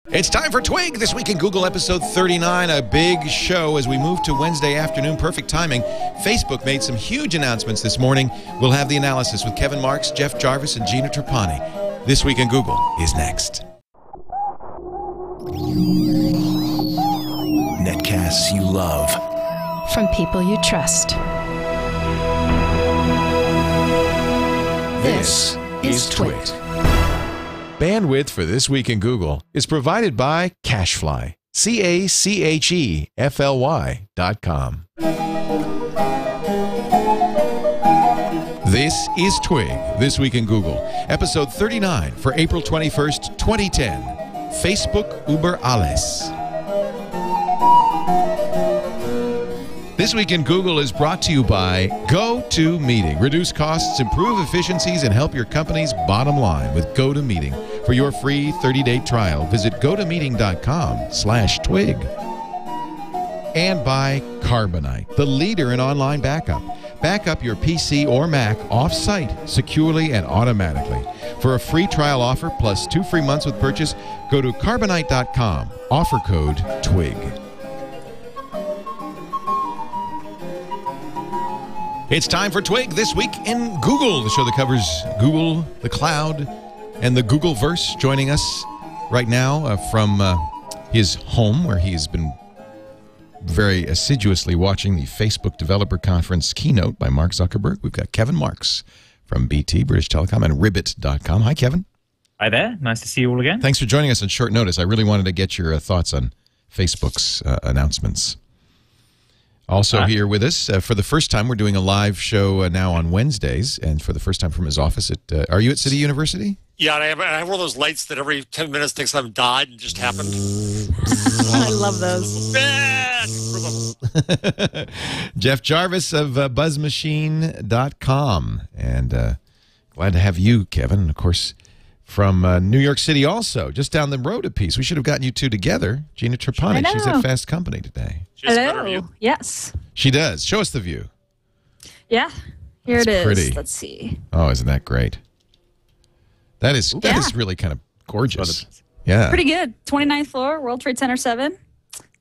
It's time for Twig, This Week in Google, episode 39, a big show as we move to Wednesday afternoon. Perfect timing. Facebook made some huge announcements this morning. We'll have the analysis with Kevin Marks, Jeff Jarvis, and Gina Trapani. This Week in Google is next. Netcasts you love. From people you trust. This is TWiT. Bandwidth for This Week in Google is provided by Cachefly, Cachefly.com. This is Twig, This Week in Google, episode 39 for April 21st, 2010. Facebook Über alles. This Week in Google is brought to you by GoToMeeting. Reduce costs, improve efficiencies, and help your company's bottom line with GoToMeeting. For your free 30-day trial, visit gotomeeting.com/twig. And by Carbonite, the leader in online backup. Back up your PC or Mac off-site securely and automatically. For a free trial offer plus 2 free months with purchase, go to carbonite.com. Offer code TWIG. It's time for Twig, This Week in Google, the show that covers Google, the cloud, and the Googleverse. Joining us right now from his home, where he's been very assiduously watching the Facebook Developer Conference keynote by Mark Zuckerberg. We've got Kevin Marks from BT, British Telecom, and Ribbit.com. Hi, Kevin. Hi there. Nice to see you all again. Thanks for joining us on short notice. I really wanted to get your thoughts on Facebook's announcements. Also here with us, for the first time, we're doing a live show now on Wednesdays, and for the first time from his office at, are you at City University? Yeah, and I have one of those lights that every 10 minutes thinks I've died and just happened. I love those. Jeff Jarvis of BuzzMachine.com, and glad to have you, Kevin, and of course, from New York City also, just down the road a piece. We should have gotten you two together. Gina Trapani, she's at Fast Company today. Hello. Yes. She does. Show us the view. Yeah. Here it is. Pretty. Let's see. Oh, isn't that great? That is really kind of gorgeous. Yeah. Pretty good. 29th floor, World Trade Center 7.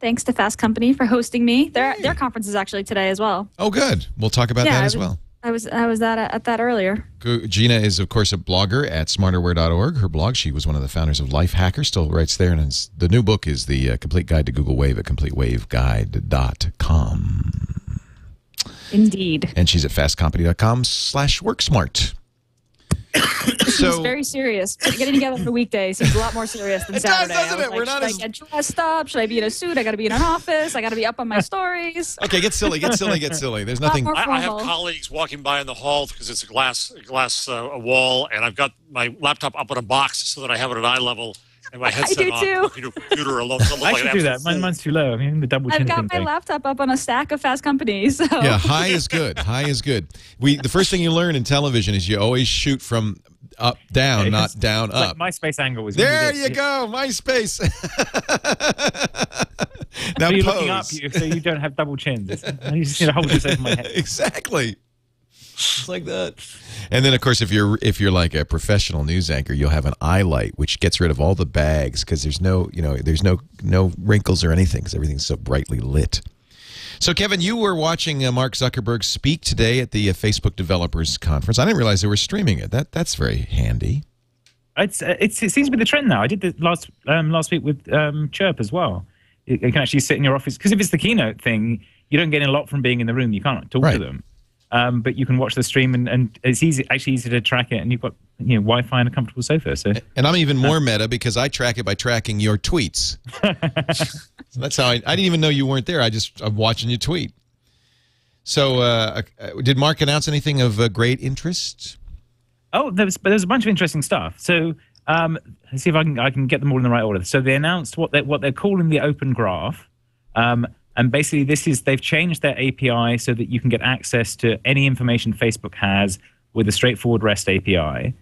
Thanks to Fast Company for hosting me. Their conference is actually today as well. Oh, good. We'll talk about that as well. I was at that earlier. Gina is, of course, a blogger at smarterware.org. Her blog, she was one of the founders of Life Hacker, still writes there. And the new book is The Complete Guide to Google Wave at CompleteWaveGuide.com. Indeed. And she's at fastcompany.com/worksmart. It's very serious. Getting together for weekdays seems a lot more serious than Saturday. It does, doesn't it? We're not should I get dressed up? Should I be in a suit? I got to be in an office. I got to be up on my stories. Okay, get silly. There's nothing. I have colleagues walking by in the hall because it's a glass wall, and I've got my laptop up on a box so that I have it at eye level. And my headset on computer alone. I should do that. Mine's too low. I mean, the double chin I've got my laptop up on a stack of Fast Company. So. Yeah, high is good. High is good. The first thing you learn in television is you always shoot from up, down, not down, up. Like MySpace angle was. There you go, MySpace. Now you're pose. Looking up, so you don't have double chins. You just need to hold this over my head. Exactly. Just like that. And then, of course, if you're like a professional news anchor, you'll have an eye light, which gets rid of all the bags because there's no wrinkles or anything because everything's so brightly lit. So, Kevin, you were watching Mark Zuckerberg speak today at the Facebook Developers Conference. I didn't realize they were streaming it. That's very handy. It seems to be the trend now. I did this last week with Chirp as well. You can actually sit in your office because if it's the keynote thing, you don't get a lot from being in the room. You can't talk to them. But you can watch the stream, and it's actually easy to track it, and you've got Wi-Fi and a comfortable sofa. So, and I'm even more meta because I track it by tracking your tweets. So that's how I didn't even know you weren't there. I'm watching you tweet. So, did Mark announce anything of great interest? Oh, there's a bunch of interesting stuff. So, let's see if I can get them all in the right order. So they announced what they're calling the Open Graph. And basically, they've changed their API so that you can get access to any information Facebook has with a straightforward REST API.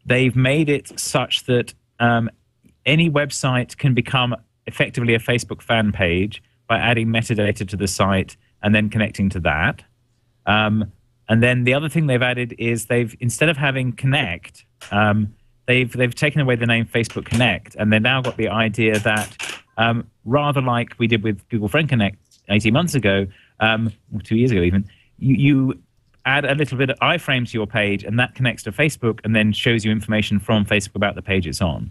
They've made it such that any website can become effectively a Facebook fan page by adding metadata to the site and then connecting to that. And then the other thing they've added is instead of having connect, they've taken away the name Facebook Connect, and they've now got the idea that rather like we did with Google Friend Connect 18 months ago, or 2 years ago even, you add a little bit of iframe to your page, and that connects to Facebook and then shows you information from Facebook about the page it's on.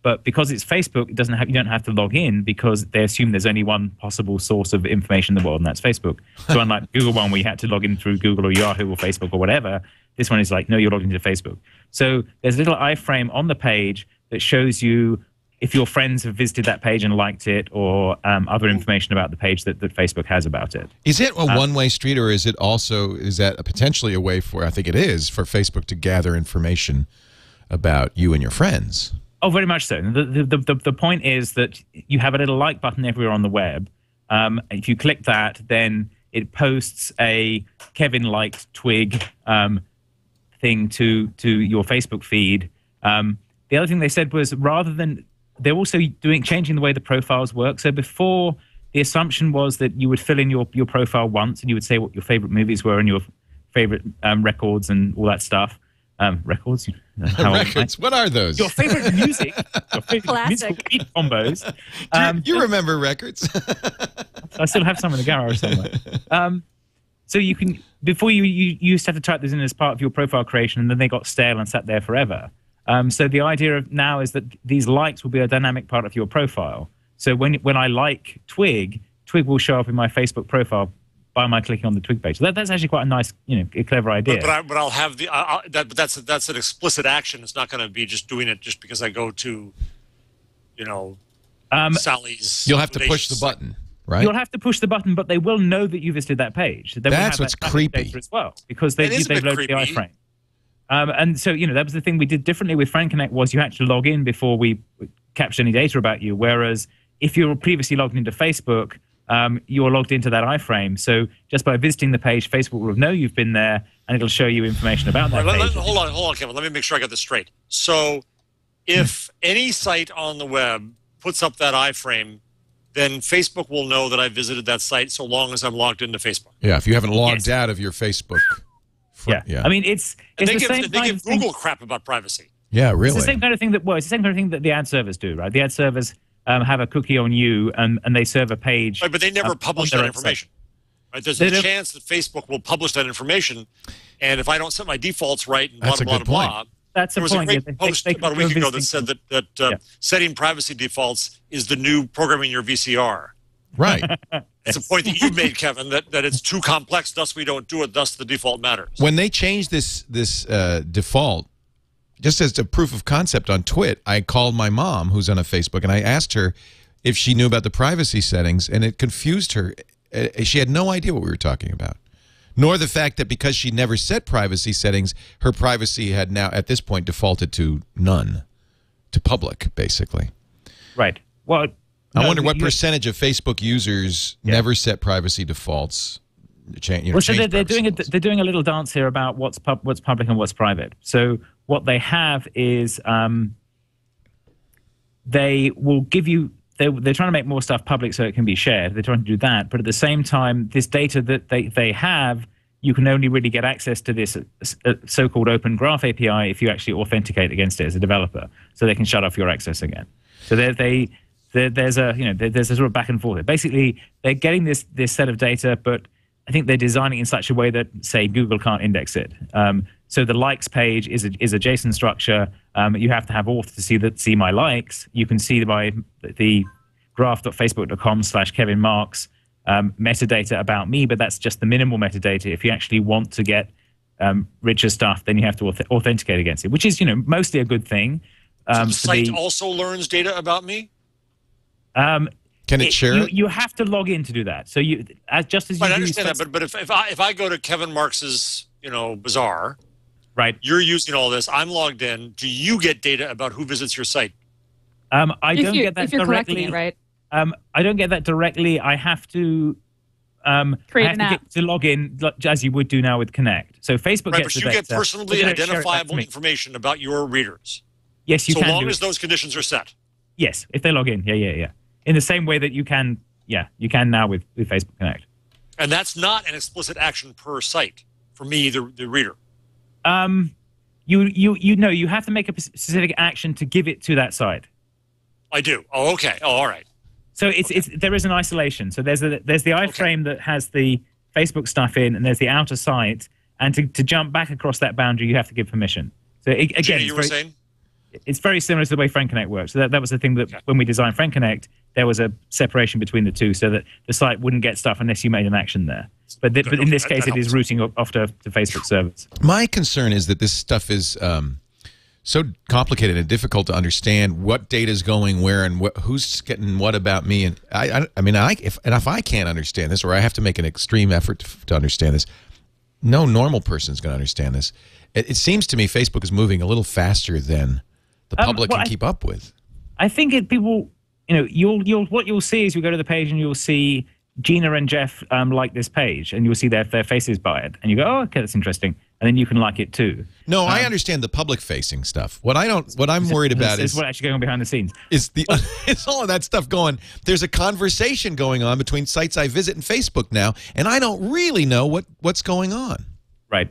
But because it's Facebook, you don't have to log in, because they assume there's only one possible source of information in the world, and that's Facebook. So unlike Google one, where you had to log in through Google or Yahoo or Facebook or whatever, this one is like, no, you're logged into Facebook. So there's a little iframe on the page that shows you if your friends have visited that page and liked it, or other information about the page that Facebook has about it. Is it a one-way street, or is that potentially a way for, I think it is, for Facebook to gather information about you and your friends? Oh, very much so. The point is that you have a little like button everywhere on the web. If you click that, then it posts a Kevin liked twig thing to your Facebook feed. The other thing they said was, rather than, they're also changing the way the profiles work. So before, the assumption was that you would fill in your profile once, and you would say what your favorite movies were and your favorite records and all that stuff. Records? Records? What are those? Your favorite music. Your favorite Classic. musical beat combos. You remember records? I still have some in the garage somewhere. So you can, before you used to have to type this in as part of your profile creation, and then they got stale and sat there forever. So the idea of now is that these likes will be a dynamic part of your profile. So when I like Twig will show up in my Facebook profile by my clicking on the Twig page. So that's actually quite a nice, a clever idea. But I'll have that's an explicit action. It's not going to be just doing it just because I go to, Sally's. You'll have to push the button, right? You'll have to push the button, but they will know that you visited that page. That's what's creepy as well, because they've loaded the iframe. And so, that was the thing we did differently with Friend Connect, was you had to log in before we captured any data about you. Whereas if you were previously logged into Facebook, you're logged into that iframe. So just by visiting the page, Facebook will know you've been there, and it'll show you information about that page. Hold on, Kevin. Let me make sure I got this straight. So if any site on the web puts up that iframe, then Facebook will know that I visited that site so long as I'm logged into Facebook. Yeah, if you haven't logged out of your Facebook. Yeah. I mean, it's the same kind of thing. They give Google crap about privacy. Yeah, really. It's the same kind of thing it's the same kind of thing that the ad servers do, right? The ad servers have a cookie on you, and they serve a page. Right, but they never publish that information. Right? There's a chance that Facebook will publish that information, and if I don't set my defaults right, and blah, blah, blah, that's there was a great post about a week ago that said that setting privacy defaults is the new programming your VCR. Right. It's a point that you made, Kevin, that it's too complex, thus we don't do it, thus the default matters. When they changed this default, just as a proof of concept on TWiT, I called my mom, who's on a Facebook, and I asked her if she knew about the privacy settings, and it confused her. She had no idea what we were talking about, nor the fact that because she never set privacy settings, her privacy had now, at this point, defaulted to none, to public, basically. Right. Well, I wonder what percentage of Facebook users never set privacy defaults. So they're doing a little dance here about what's public and what's private. So what they have is they will give you. They're trying to make more stuff public so it can be shared. They're trying to do that, but at the same time, this data that they have, you can only really get access to this so-called Open Graph API if you actually authenticate against it as a developer, so they can shut off your access again. So there's a sort of back and forth. Basically, they're getting this set of data, but I think they're designing it in such a way that, say, Google can't index it. So the likes page is a JSON structure. You have to have auth to see my likes. You can see the graph.facebook.com/KevinMarks metadata about me, but that's just the minimal metadata. If you actually want to get richer stuff, then you have to authenticate against it, which is mostly a good thing. So the site also learns data about me? Can it share it? You have to log in to do that. So just as you I understand that, but if I go to Kevin Marks's bazaar, right? You're using all this. I'm logged in. Do you get data about who visits your site? I don't get that if you're directly. It, right? I don't get that directly. I have to create an app to log in as you would do now with Connect. So Facebook gets the data. But you get personally identifiable information about your readers. Yes, you can. So long as those conditions are set. Yes, if they log in. Yeah. In the same way that you can now with Facebook Connect. And that's not an explicit action per site for me, the reader. you know you have to make a specific action to give it to that site. I do. Oh, okay. Oh, all right. So there is an isolation. So there's the iframe that has the Facebook stuff in, and there's the outer site. And to jump back across that boundary, you have to give permission. So again, Gina, you were saying? It's very similar to the way FriendConnect works. So that was the thing that when we designed FriendConnect, there was a separation between the two, so that the site wouldn't get stuff unless you made an action there. But in this case, it is routing off to Facebook servers. My concern is that this stuff is so complicated and difficult to understand what data is going where and who's getting what about me. And if I can't understand this, or I have to make an extreme effort to understand this, no normal person is going to understand this. It seems to me Facebook is moving a little faster than the public can keep up with. I think people, what you'll see is you go to the page and you'll see Gina and Jeff like this page, and you'll see their faces by it, and you go, oh, okay, that's interesting, and then you can like it too. No, I understand the public-facing stuff. What I'm worried about is what's actually going on behind the scenes. Is all of that stuff going? There's a conversation going on between sites I visit and Facebook now, and I don't really know what's going on. Right.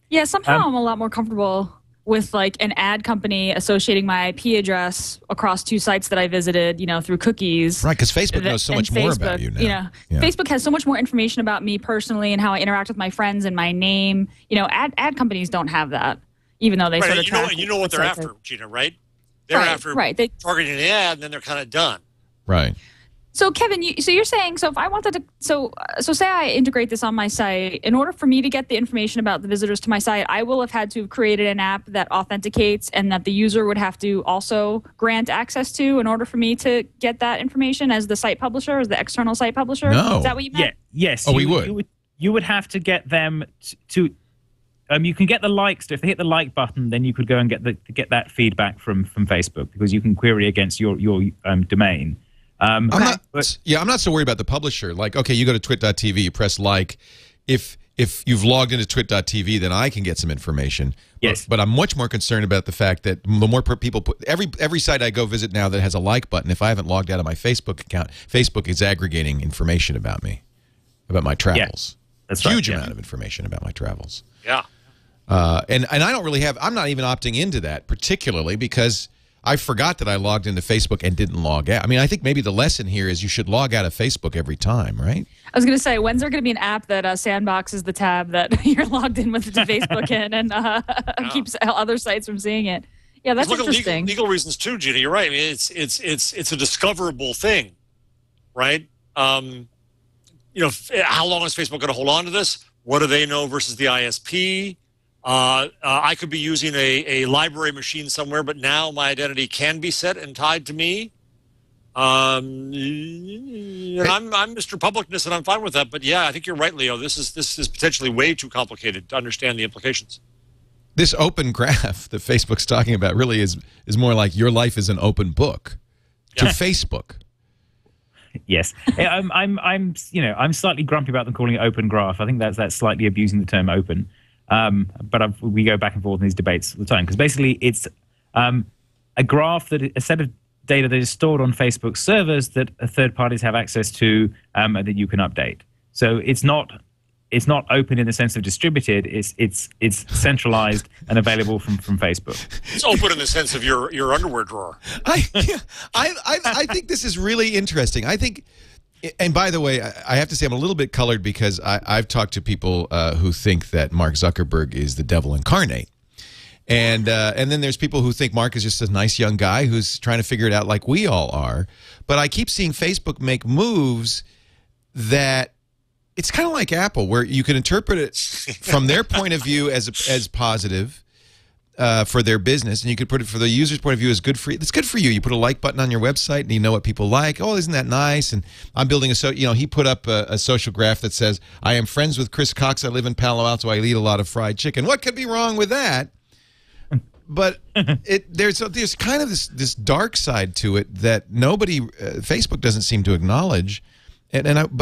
Yeah, somehow I'm a lot more comfortable with like an ad company associating my IP address across two sites that I visited, through cookies. Right, because Facebook knows so much more about you now. Facebook has so much more information about me personally and how I interact with my friends and my name. Ad companies don't have that, even though they sort of track. You know what they're after, Gina, right? They're after targeting an ad, and then they're kind of done. Right. So Kevin, you're saying, so if I wanted to, so say I integrate this on my site, in order for me to get the information about the visitors to my site, I will have had to have created an app that authenticates and that the user would have to also grant access to in order for me to get that information as the site publisher, as the external site publisher? No. Is that what you meant? Yes. Oh, we would. You would have to get them to you can get the likes. So if they hit the like button, then you could go and get that feedback from Facebook, because you can query against your domain. I'm not so worried about the publisher. Like, okay, you go to twit.tv, you press like. If you've logged into twit.tv, then I can get some information. Yes. But I'm much more concerned about the fact that the more people put every site I go visit now that has a like button, if I haven't logged out of my Facebook account, Facebook is aggregating information about me, about my travels. Yeah, that's huge amount of information about my travels. Yeah. And I don't really have. I'm not even opting into that particularly because I forgot that I logged into Facebook and didn't log out. I mean, I think maybe the lesson here is you should log out of Facebook every time, right? I was going to say, when's there going to be an app that sandboxes the tab that you're logged in with to Facebook in and keeps other sites from seeing it? Yeah, that's interesting. Legal reasons too, Gina. You're right. I mean, it's a discoverable thing, right? How long is Facebook going to hold on to this? What do they know versus the ISP? I could be using a library machine somewhere, but now my identity can be set and tied to me. And I'm Mr. Publicness, and I'm fine with that. But yeah, I think you're right, Leo. This is potentially way too complicated to understand the implications. This open graph that Facebook's talking about really is more like your life is an open book to Facebook. Yes, I'm slightly grumpy about them calling it open graph. I think that's slightly abusing the term open. But we go back and forth in these debates all the time, because basically it's a graph, a set of data that is stored on Facebook servers that third parties have access to, that you can update. So it's not open in the sense of distributed. It's centralized and available from Facebook. It's open in the sense of your underwear drawer. I think this is really interesting. I think. And by the way, I have to say I'm a little bit colored because I've talked to people who think that Mark Zuckerberg is the devil incarnate. And then there's people who think Mark is just a nice young guy who's trying to figure it out like we all are. But I keep seeing Facebook make moves that it's kind of like Apple, where you can interpret it from their point of view as positive for their business, and you could put it for the user's point of view as good for you. It's good for you. You put a like button on your website, and you know what people like. Oh, isn't that nice? And I'm building he put up a social graph that says, I am friends with Chris Cox. I live in Palo Alto. I eat a lot of fried chicken. What could be wrong with that? But there's kind of this dark side to it that nobody, Facebook doesn't seem to acknowledge, I don't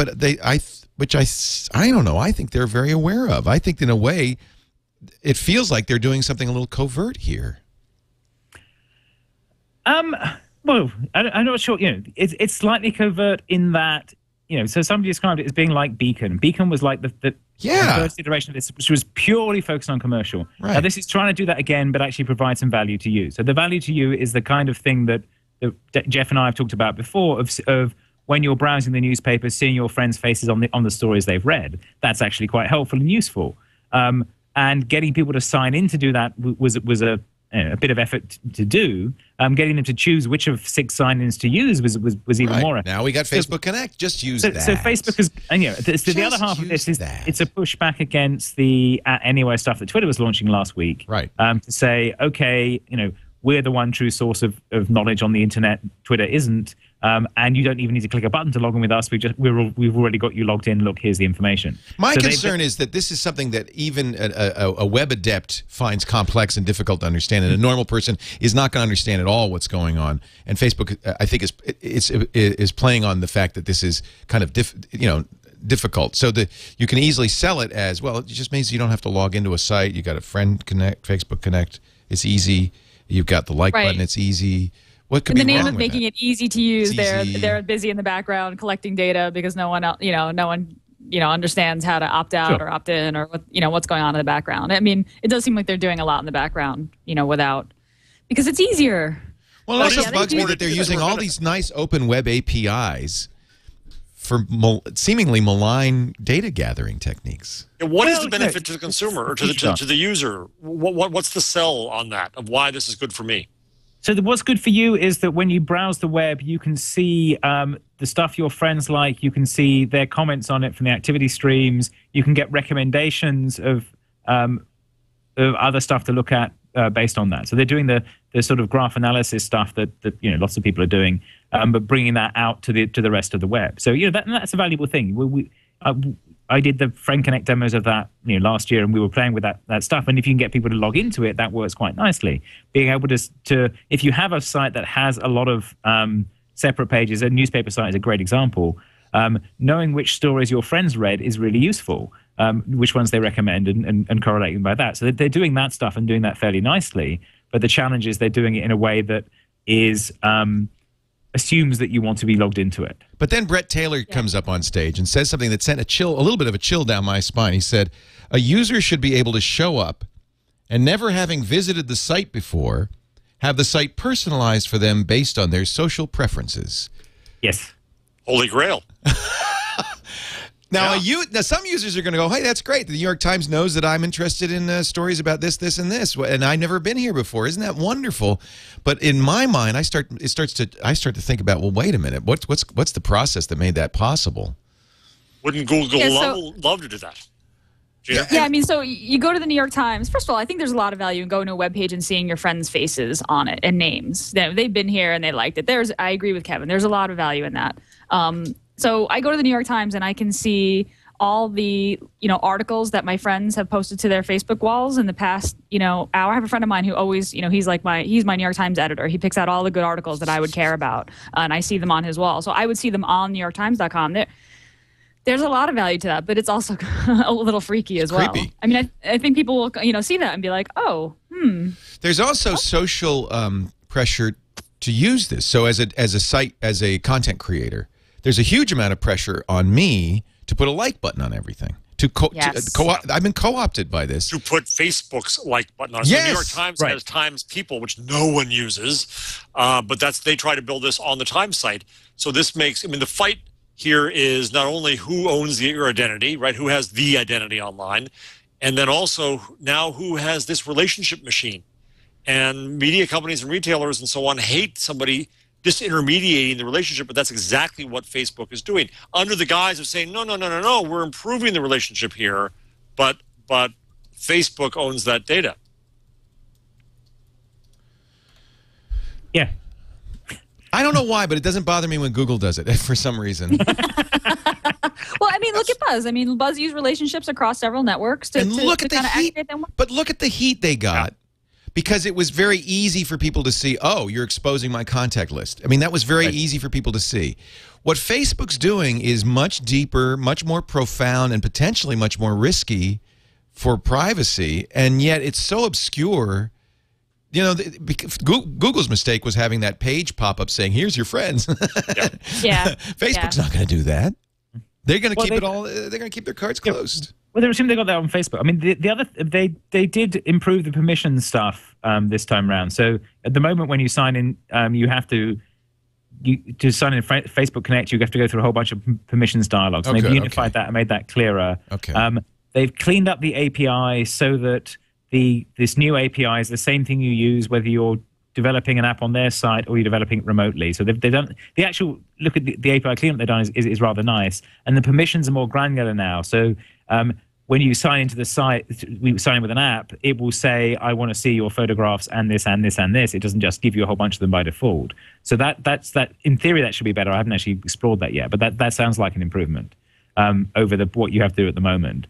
know. I think they're very aware of. I think in a way, it feels like they're doing something a little covert here. Well, I'm not sure. It's slightly covert in that, so somebody described it as being like Beacon. Beacon was like the Yeah. The first iteration of this, which was purely focused on commercial. Right. Now, this is trying to do that again, but actually provide some value to you. So the value to you is the kind of thing that Jeff and I have talked about before of when you're browsing the newspaper, seeing your friends' faces on the stories they've read. That's actually quite helpful and useful. And getting people to sign in to do that was a bit of effort to do. Getting them to choose which of 6 sign-ins to use was even more effort. Now we got Facebook Connect. Just use that. So Facebook is, and the other half of this is it's a pushback against the @Anywhere stuff that Twitter was launching last week. Right. To say, okay, we're the one true source of knowledge on the internet. Twitter isn't. And you don't even need to click a button to log in with us. We've already got you logged in. Look, here's the information. My concern is that this is something that even a web adept finds complex and difficult to understand, and a normal person is not going to understand at all what's going on. And Facebook, I think, is playing on the fact that this is kind of difficult. So you can easily sell it as, well, it just means you don't have to log into a site. You got a Friend Connect, Facebook Connect. It's easy. You've got the like button. It's easy. What could be wrong with that? In the name of making it easy to use, they're busy in the background collecting data because no one understands how to opt out or opt in or what's going on in the background. I mean, it does seem like they're doing a lot in the background, because it's easier. Well, it also bugs me that they're using all these nice open web APIs for seemingly malign data gathering techniques. What is the benefit to the consumer or to the user? What's the sell on that of why this is good for me? So what's good for you is that when you browse the web, you can see the stuff your friends like. You can see their comments on it from the activity streams. You can get recommendations of other stuff to look at based on that. So they're doing the sort of graph analysis stuff that lots of people are doing, but bringing that out to the rest of the web. So that's a valuable thing. I did the Friend Connect demos of that last year, and we were playing with that stuff. And if you can get people to log into it, that works quite nicely. Being able to if you have a site that has a lot of separate pages, a newspaper site is a great example. Knowing which stories your friends read is really useful. Which ones they recommend and correlating by that. So they're doing that stuff and doing that fairly nicely. But the challenge is they're doing it in a way that is assumes that you want to be logged into it. But then Brett Taylor comes up on stage and says something that sent a little bit of a chill down my spine. He said, a user should be able to show up and, never having visited the site before, have the site personalized for them based on their social preferences. Yes. Holy Grail. Now, some users are going to go, hey, that's great. The New York Times knows that I'm interested in stories about this, this, and this, and I've never been here before. Isn't that wonderful? But in my mind, I start to think about, well, wait a minute. What's the process that made that possible? Wouldn't Google love to do that? Gina? Yeah, I mean, so you go to the New York Times. First of all, I think there's a lot of value in going to a webpage and seeing your friends' faces on it and names. They've been here and they liked it. I agree with Kevin. There's a lot of value in that. So I go to the New York Times and I can see all the articles that my friends have posted to their Facebook walls in the past hour. I have a friend of mine who always he's my New York Times editor. He picks out all the good articles that I would care about, and I see them on his wall. So I would see them on NewYorkTimes.com. There's a lot of value to that, but it's also a little freaky as well. Creepy. I mean, I think people will see that and be like, oh, There's also social pressure to use this. So as a content creator, there's a huge amount of pressure on me to put a like button on everything. I've been co-opted by this. To put Facebook's like button on. So the New York Times has Times People, which no one uses, but they try to build this on the Times site. So this makes, the fight here is not only who owns your identity, right? Who has the identity online, and then also now who has this relationship machine. And media companies and retailers and so on hate somebody disintermediating the relationship, but that's exactly what Facebook is doing under the guise of saying, no, we're improving the relationship here, but Facebook owns that data. Yeah. I don't know why, but it doesn't bother me when Google does it for some reason. Well, I mean, look at Buzz. I mean, Buzz used relationships across several networks to kind of aggregate them. But look at the heat they got. Because it was very easy for people to see, oh, you're exposing my contact list. I mean, that was very easy for people to see. What Facebook's doing is much deeper, much more profound, and potentially much more risky for privacy, and yet it's so obscure. Google's mistake was having that page pop up saying, here's your friends. Yeah. Facebook's not going to do that. They're going to keep it all. They're going to keep their cards closed. Well, they assume they got that on Facebook. I mean, the other they did improve the permission stuff this time around. So at the moment, when you sign in, you have to sign in Facebook Connect. You have to go through a whole bunch of permissions dialogues. And they've unified that and made that clearer. Okay. They've cleaned up the API so that this new API is the same thing you use whether you're developing an app on their site or you're developing it remotely. So they've done the actual look at the API cleanup they've done is rather nice, and the permissions are more granular now. So when you sign into the site, we sign in with an app, it will say, I want to see your photographs and this and this and this. It doesn't just give you a whole bunch of them by default. So that's in theory that should be better. I haven't actually explored that yet, but that sounds like an improvement over what you have to do at the moment.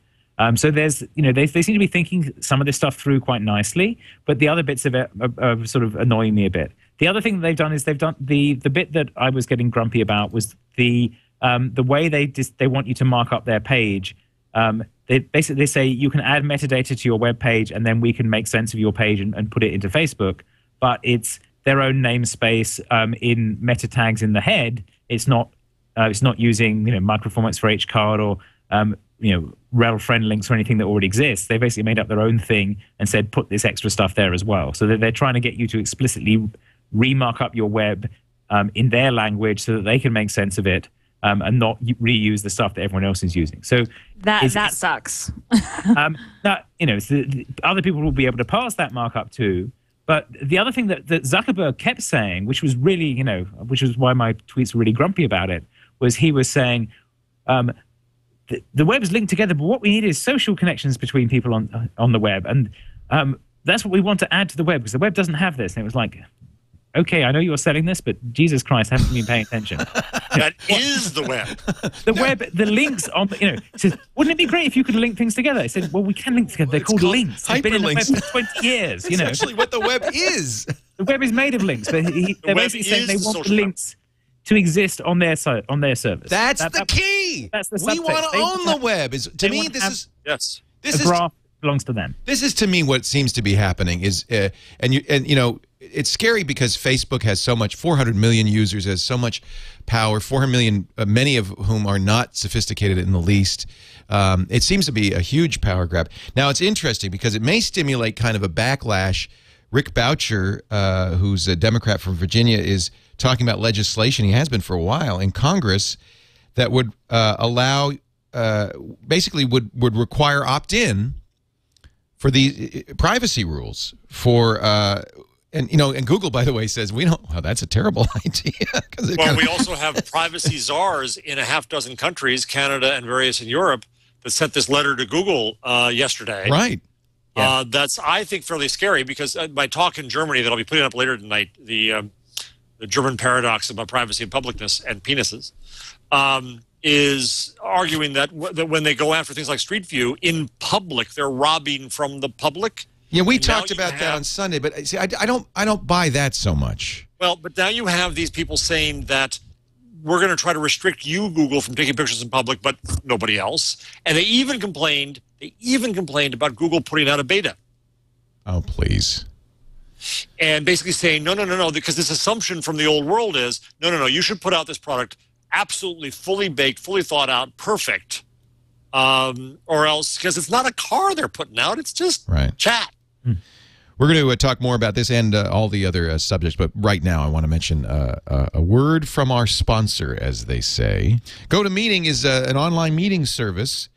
So there's, they seem to be thinking some of this stuff through quite nicely, but the other bits of it are sort of annoying me a bit. The other thing that they've done is they've done the bit that I was getting grumpy about was the way they want you to mark up their page. They say you can add metadata to your web page and then we can make sense of your page and put it into Facebook, but it's their own namespace in meta tags in the head. It's not using microformats for HCard or rel friend links or anything that already exists. They basically made up their own thing and said put this extra stuff there as well. So they're trying to get you to explicitly remark up your web in their language so that they can make sense of it and not reuse the stuff that everyone else is using. So that sucks. now other people will be able to pass that markup too. But the other thing that Zuckerberg kept saying, which was really which was why my tweets were really grumpy about it, was he was saying. The web is linked together, but what we need is social connections between people on the web. And that's what we want to add to the web, because the web doesn't have this. And it was like, okay, I know you're selling this, but Jesus Christ, haven't been paying attention. That is the web. The web, the links on, it says, wouldn't it be great if you could link things together? I said, well, we can link together. They're called links. They've been in the web for 20 years. That's actually what the web is. The web is made of links, but they're basically saying they want the links to exist on their site, on their service. That's the key. That's the we want to own the web. This graph belongs to them. This is to me what seems to be happening is, it's scary because Facebook has so much, 400 million users, has so much power, 400 million, many of whom are not sophisticated in the least. It seems to be a huge power grab. Now, it's interesting because it may stimulate kind of a backlash. Rick Boucher, who's a Democrat from Virginia, is talking about legislation, he has been for a while, in Congress that would allow, basically would require opt-in for the privacy rules for, and Google, by the way, says, that's a terrible idea. Well, we also have privacy czars in a half dozen countries, Canada and various in Europe, that sent this letter to Google yesterday. Right. Yeah. That's, I think, fairly scary because my talk in Germany that I'll be putting up later tonight, the German paradox about privacy and publicness and penises, is arguing that when they go after things like Street View in public, they're robbing from the public. Yeah, we talked about that on Sunday, but see, I don't buy that so much. Well, but now you have these people saying that we're going to try to restrict you, Google, from taking pictures in public, but nobody else. And they even complained about Google putting out a beta. Oh, please. And basically saying, no, because this assumption from the old world is, no, you should put out this product absolutely fully baked, fully thought out, perfect. Or else, because it's not a car they're putting out, it's just chat. We're going to talk more about this and all the other subjects, but right now I want to mention a word from our sponsor, as they say. GoToMeeting is an online meeting service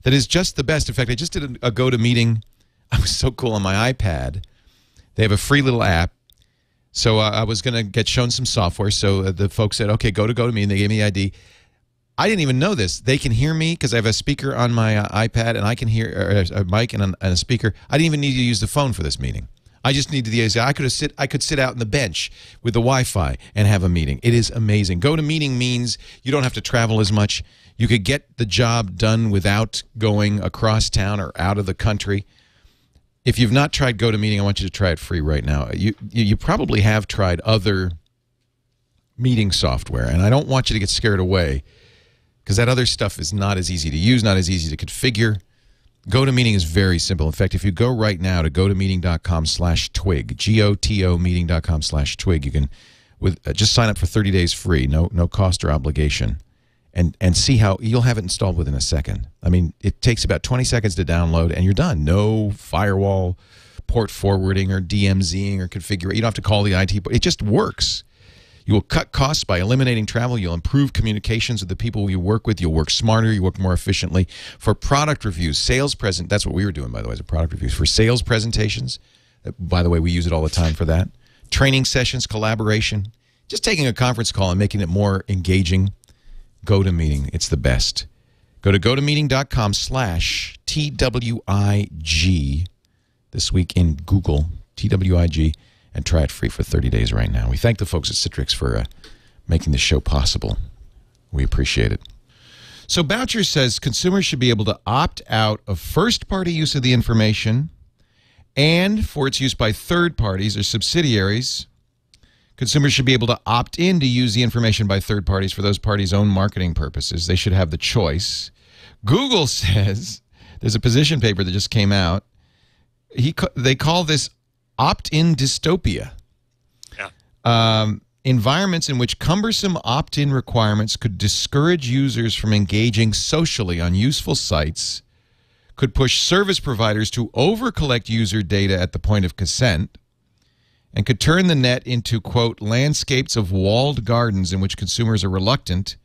that is just the best. In fact, I just did a GoToMeeting. I was so cool on my iPad. They have a free little app. So I was going to get shown some software. So the folks said, okay, go to GoToMeeting. They gave me the ID. I didn't even know this. They can hear me because I have a speaker on my iPad, and I can hear a mic and a speaker. I didn't even need to use the phone for this meeting. I just needed the. I could sit out on the bench with the Wi-Fi and have a meeting. It is amazing. GoToMeeting means you don't have to travel as much. You could get the job done without going across town or out of the country. If you've not tried GoToMeeting, I want you to try it free right now. You probably have tried other meeting software, and I don't want you to get scared away, because that other stuff is not as easy to use, not as easy to configure. GoToMeeting is very simple. In fact, if you go right now to gotomeeting.com/twig, GOTO meeting.com/twig, you can just sign up for 30 days free, no cost or obligation. and see how you'll have it installed within a second. I mean, it takes about 20 seconds to download, and you're done. No firewall, port forwarding, or DMZing, or configuring. You don't have to call the IT. It just works. You will cut costs by eliminating travel. You'll improve communications with the people you work with. You'll work smarter. You work more efficiently. For product reviews, that's what we were doing, by the way, as a product reviews. For sales presentations, by the way, we use it all the time for that. Training sessions, collaboration, just taking a conference call and making it more engaging. GoToMeeting, it's the best. Go to gotomeeting.com/TWIG this week in Google, TWIG, and try it free for 30 days right now. We thank the folks at Citrix for making this show possible. We appreciate it. So Boucher says consumers should be able to opt out of first-party use of the information and for its use by third parties or subsidiaries. Consumers should be able to opt in to use the information by third parties for those parties' own marketing purposes. They should have the choice. Google says, there's a position paper that just came out, they call this opt-in dystopia. Yeah. Environments in which cumbersome opt-in requirements could discourage users from engaging socially on useful sites, could push service providers to over-collect user data at the point of consent, and could turn the net into, quote, landscapes of walled gardens in which consumers are reluctant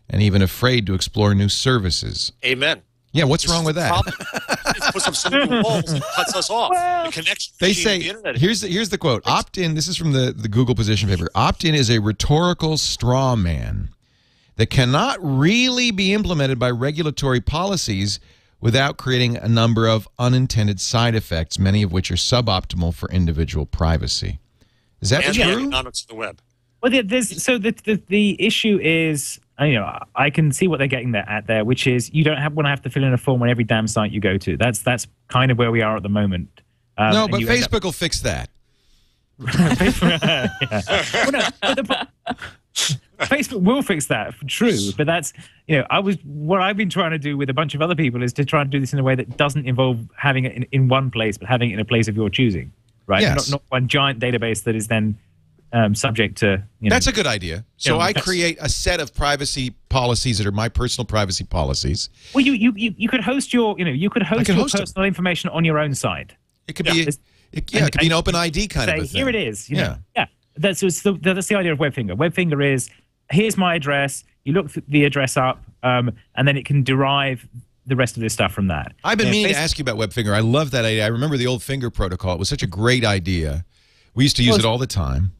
and even afraid to explore new services. Amen. Yeah, what's wrong with that? It puts up so many walls and cuts us off. The connection They between say, the internet. here's the quote, opt-in, this is from the Google position paper, opt-in is a rhetorical straw man that cannot really be implemented by regulatory policies without creating a number of unintended side effects, many of which are suboptimal for individual privacy. Is that And true? the economics of the web. Well, the issue is, I can see what they're getting at there, which is you don't want to have to fill in a form on every damn site you go to. That's kind of where we are at the moment. No, but Facebook will fix that. Facebook will fix that, true. But that's, what I've been trying to do with a bunch of other people is to try and do this in a way that doesn't involve having it in one place, but having it in a place of your choosing, right? Yes. Not one giant database that is then subject to, That's a good idea. So I create a set of privacy policies that are my personal privacy policies. Well, you could host your personal information on your own site. It could be, it could be an open ID kind of a thing. Here it is. Yeah. That's the idea of WebFinger. WebFinger is, here's my address. You look the address up, and then it can derive the rest of this stuff from that. I've been meaning to ask you about WebFinger. I love that idea. I remember the old Finger protocol. It was such a great idea. We used to use it all the time.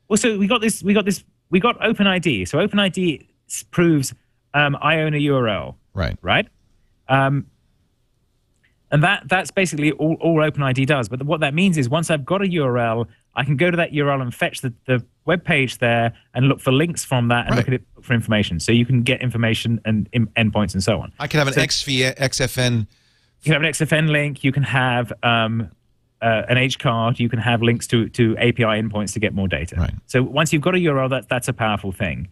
Well, so we got OpenID. So OpenID proves I own a URL. Right. And that's basically all OpenID does. But what that means is once I've got a URL, I can go to that URL and fetch the web page there and look for links from that and look at it for information. So you can get information and endpoints and so on. I can have an XFN. You can have an XFN link. You can have an HCard. You can have links to API endpoints to get more data. Right. So once you've got a URL, that's a powerful thing.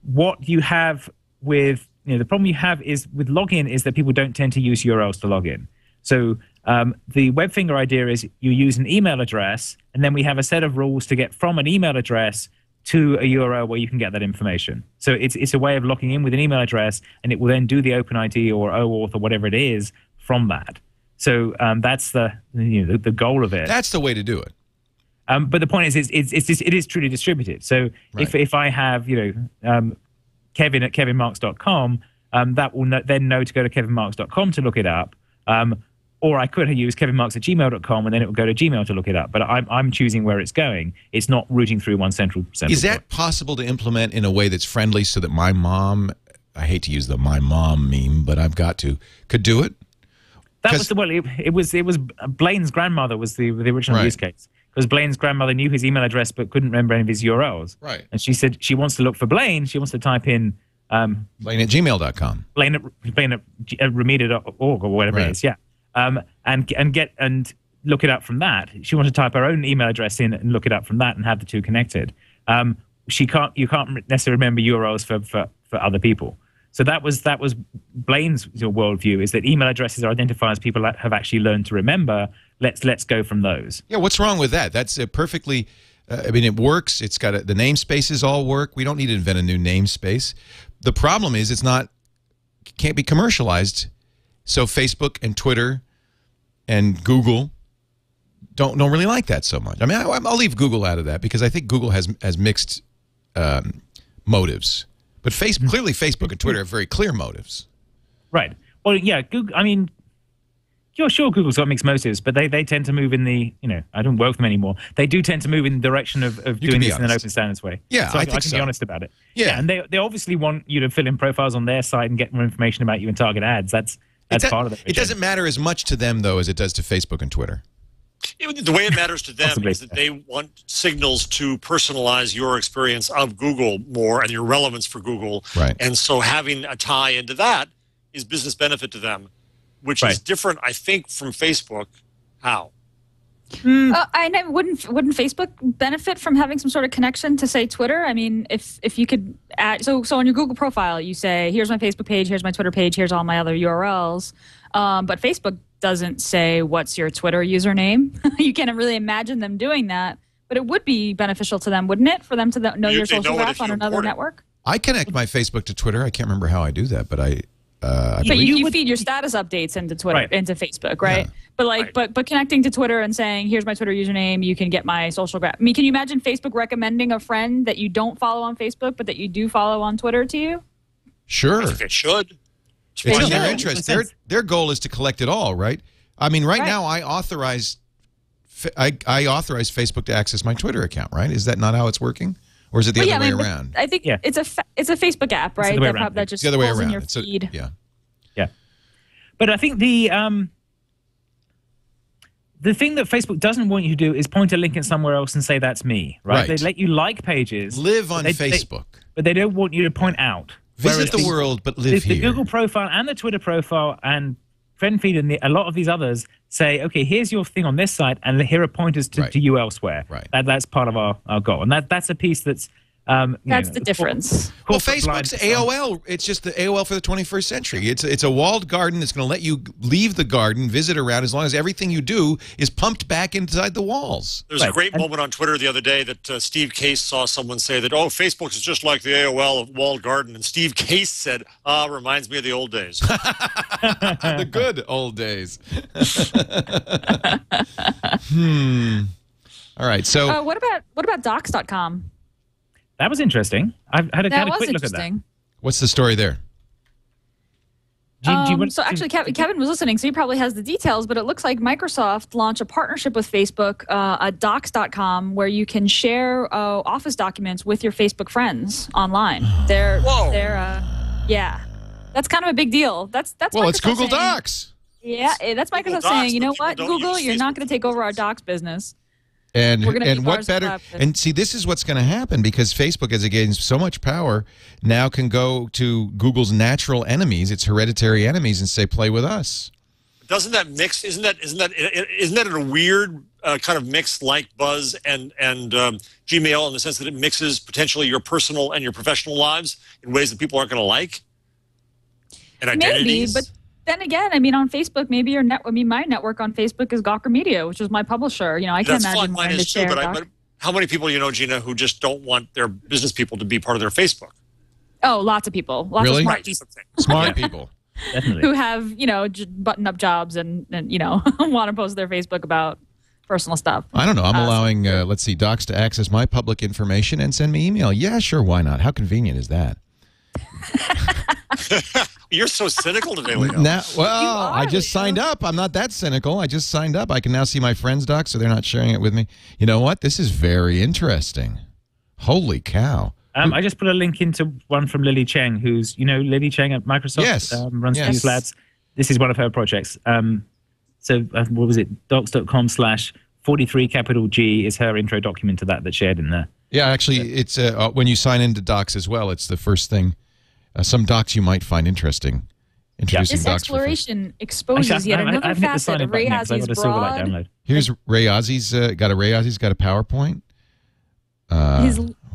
What you have with the problem you have is with login is that people don't tend to use URLs to log in. So the WebFinger idea is you use an email address, and then we have a set of rules to get from an email address to a URL where you can get that information. So it's a way of logging in with an email address, and it will then do the OpenID or OAuth or whatever it is from that. So that's the goal of it. That's the way to do it. But the point is, it is truly distributed. So if I have Kevin at kevinmarks.com, that will then know to go to kevinmarks.com to look it up. Or I could use kevinmarks at gmail.com, and then it will go to Gmail to look it up. But I'm choosing where it's going. It's not routing through one central Is that point. possible to implement in a way that's friendly so that my mom, I hate to use the my mom meme, but I've got to, could do it? That was it was Blaine's grandmother was the original use case. Because Blaine's grandmother knew his email address but couldn't remember any of his URLs. Right. And she said she wants to look for Blaine. She wants to type in Blaine at gmail.com. Blaine at remeda.org or whatever it is, and look it up from that. She wants to type her own email address in and look it up from that and have the two connected. You can't necessarily remember URLs for other people. So that was Blaine's worldview, is that email addresses are identifiers people have actually learned to remember. Let's go from those. Yeah, what's wrong with that? That's a perfectly I mean, it works. It's got the namespaces all work. We don't need to invent a new namespace. The problem is it can't be commercialized. So Facebook and Twitter and Google don't really like that so much. I mean, I'll leave Google out of that because I think Google has mixed motives. But clearly Facebook and Twitter have very clear motives. Right. Well, yeah, Google, I mean, you're sure Google's got mixed motives, but they tend to move in the, I don't work with them anymore. They do tend to move in the direction of doing this in an open standards way. Yeah, so I can think be honest about it. Yeah. And they obviously want you to fill in profiles on their site and get more information about you and target ads. That's part of it. It doesn't matter as much to them, though, as it does to Facebook and Twitter. The way it matters to them is that they want signals to personalize your experience of Google more and your relevance for Google. Right. And so having a tie into that is business benefit to them, which is different, I think, from Facebook. How? I know, wouldn't Facebook benefit from having some sort of connection to, say, Twitter? I mean, if you could add, so on your Google profile, you say, here's my Facebook page, here's my Twitter page, here's all my other URLs. But Facebook doesn't say what's your Twitter username. You can't really imagine them doing that. But it would be beneficial to them, wouldn't it, for them to know your social graph on another network? I connect my Facebook to Twitter. I can't remember how I do that, but but you feed your status updates into Twitter, into Facebook, right? Yeah. But connecting to Twitter and saying, here's my Twitter username, you can get my social graph. I mean, can you imagine Facebook recommending a friend that you don't follow on Facebook, but that you do follow on Twitter to you? Sure. I think it should. It's in their interest. Their goal is to collect it all, right? I mean, right now I authorize Facebook to access my Twitter account, right? Is that not how it's working? Or is it the other way around? I think it's a Facebook app, right? That just the other way pulls around. in your feed. Yeah. But I think the thing that Facebook doesn't want you to do is point a link at somewhere else and say that's me, right? They let you like pages. Live on Facebook. But they don't want you to point out. Visit the world, but live here. The Google profile and the Twitter profile and Friendfeed and a lot of these others say, okay, here's your thing on this site, and here are pointers to you elsewhere. Right. That's part of our goal, and that's a piece that's that's the difference. Well, Facebook's AOL. It's just the AOL for the 21st century. It's a walled garden that's going to let you leave the garden, visit around, as long as everything you do is pumped back inside the walls. There's a great moment on Twitter the other day that Steve Case saw someone say that, Facebook is just like the AOL of walled garden. And Steve Case said, reminds me of the old days. The good old days. All right. So what about docs.com? That was interesting. I've had a quick look at that. What's the story there? So actually, Kevin was listening, so he probably has the details, but it looks like Microsoft launched a partnership with Facebook at docs.com where you can share Office documents with your Facebook friends online. That's kind of a big deal. That's well, Microsoft it's Google saying, Docs. Yeah, that's Microsoft saying, you know what, Google, you're not going to take over our Docs business. And what better? And see, this is what's going to happen because Facebook, as it gains so much power, now can go to Google's natural enemies, its hereditary enemies, and say, "Play with us." Doesn't that mix? Isn't that in a weird kind of mix like Buzz and Gmail in the sense that it mixes potentially your personal and your professional lives in ways that people aren't going to like? And identities. Maybe, but then again, I mean, on Facebook, maybe my network on Facebook is Gawker Media, which is my publisher. I can't imagine wanting to share. But how many people Gina, who just don't want their business people to be part of their Facebook? Oh, lots of people. Lots of smart people. Smart people. Definitely. Who have, button-up jobs and want to post their Facebook about personal stuff. I don't know. I'm allowing, let's see, Docs to access my public information and send me email. Yeah, sure, why not? How convenient is that? You're so cynical today, Leo. I just signed up. I'm not that cynical. I just signed up. I can now see my friends' docs, so they're not sharing it with me. You know what? This is very interesting. Holy cow. I just put a link into one from Lily Cheng, who's, Lily Cheng at Microsoft. Yes. Runs these labs. This is one of her projects. So what was it? Docs.com/43 capital G is her intro document to that's shared in there. Yeah, actually, it's when you sign into Docs as well, it's the first thing. Some docs you might find interesting. Introducing this docs exploration exposes yet another facet of Ray Ozzy's broad. Here's Ray Ozzy's got a PowerPoint.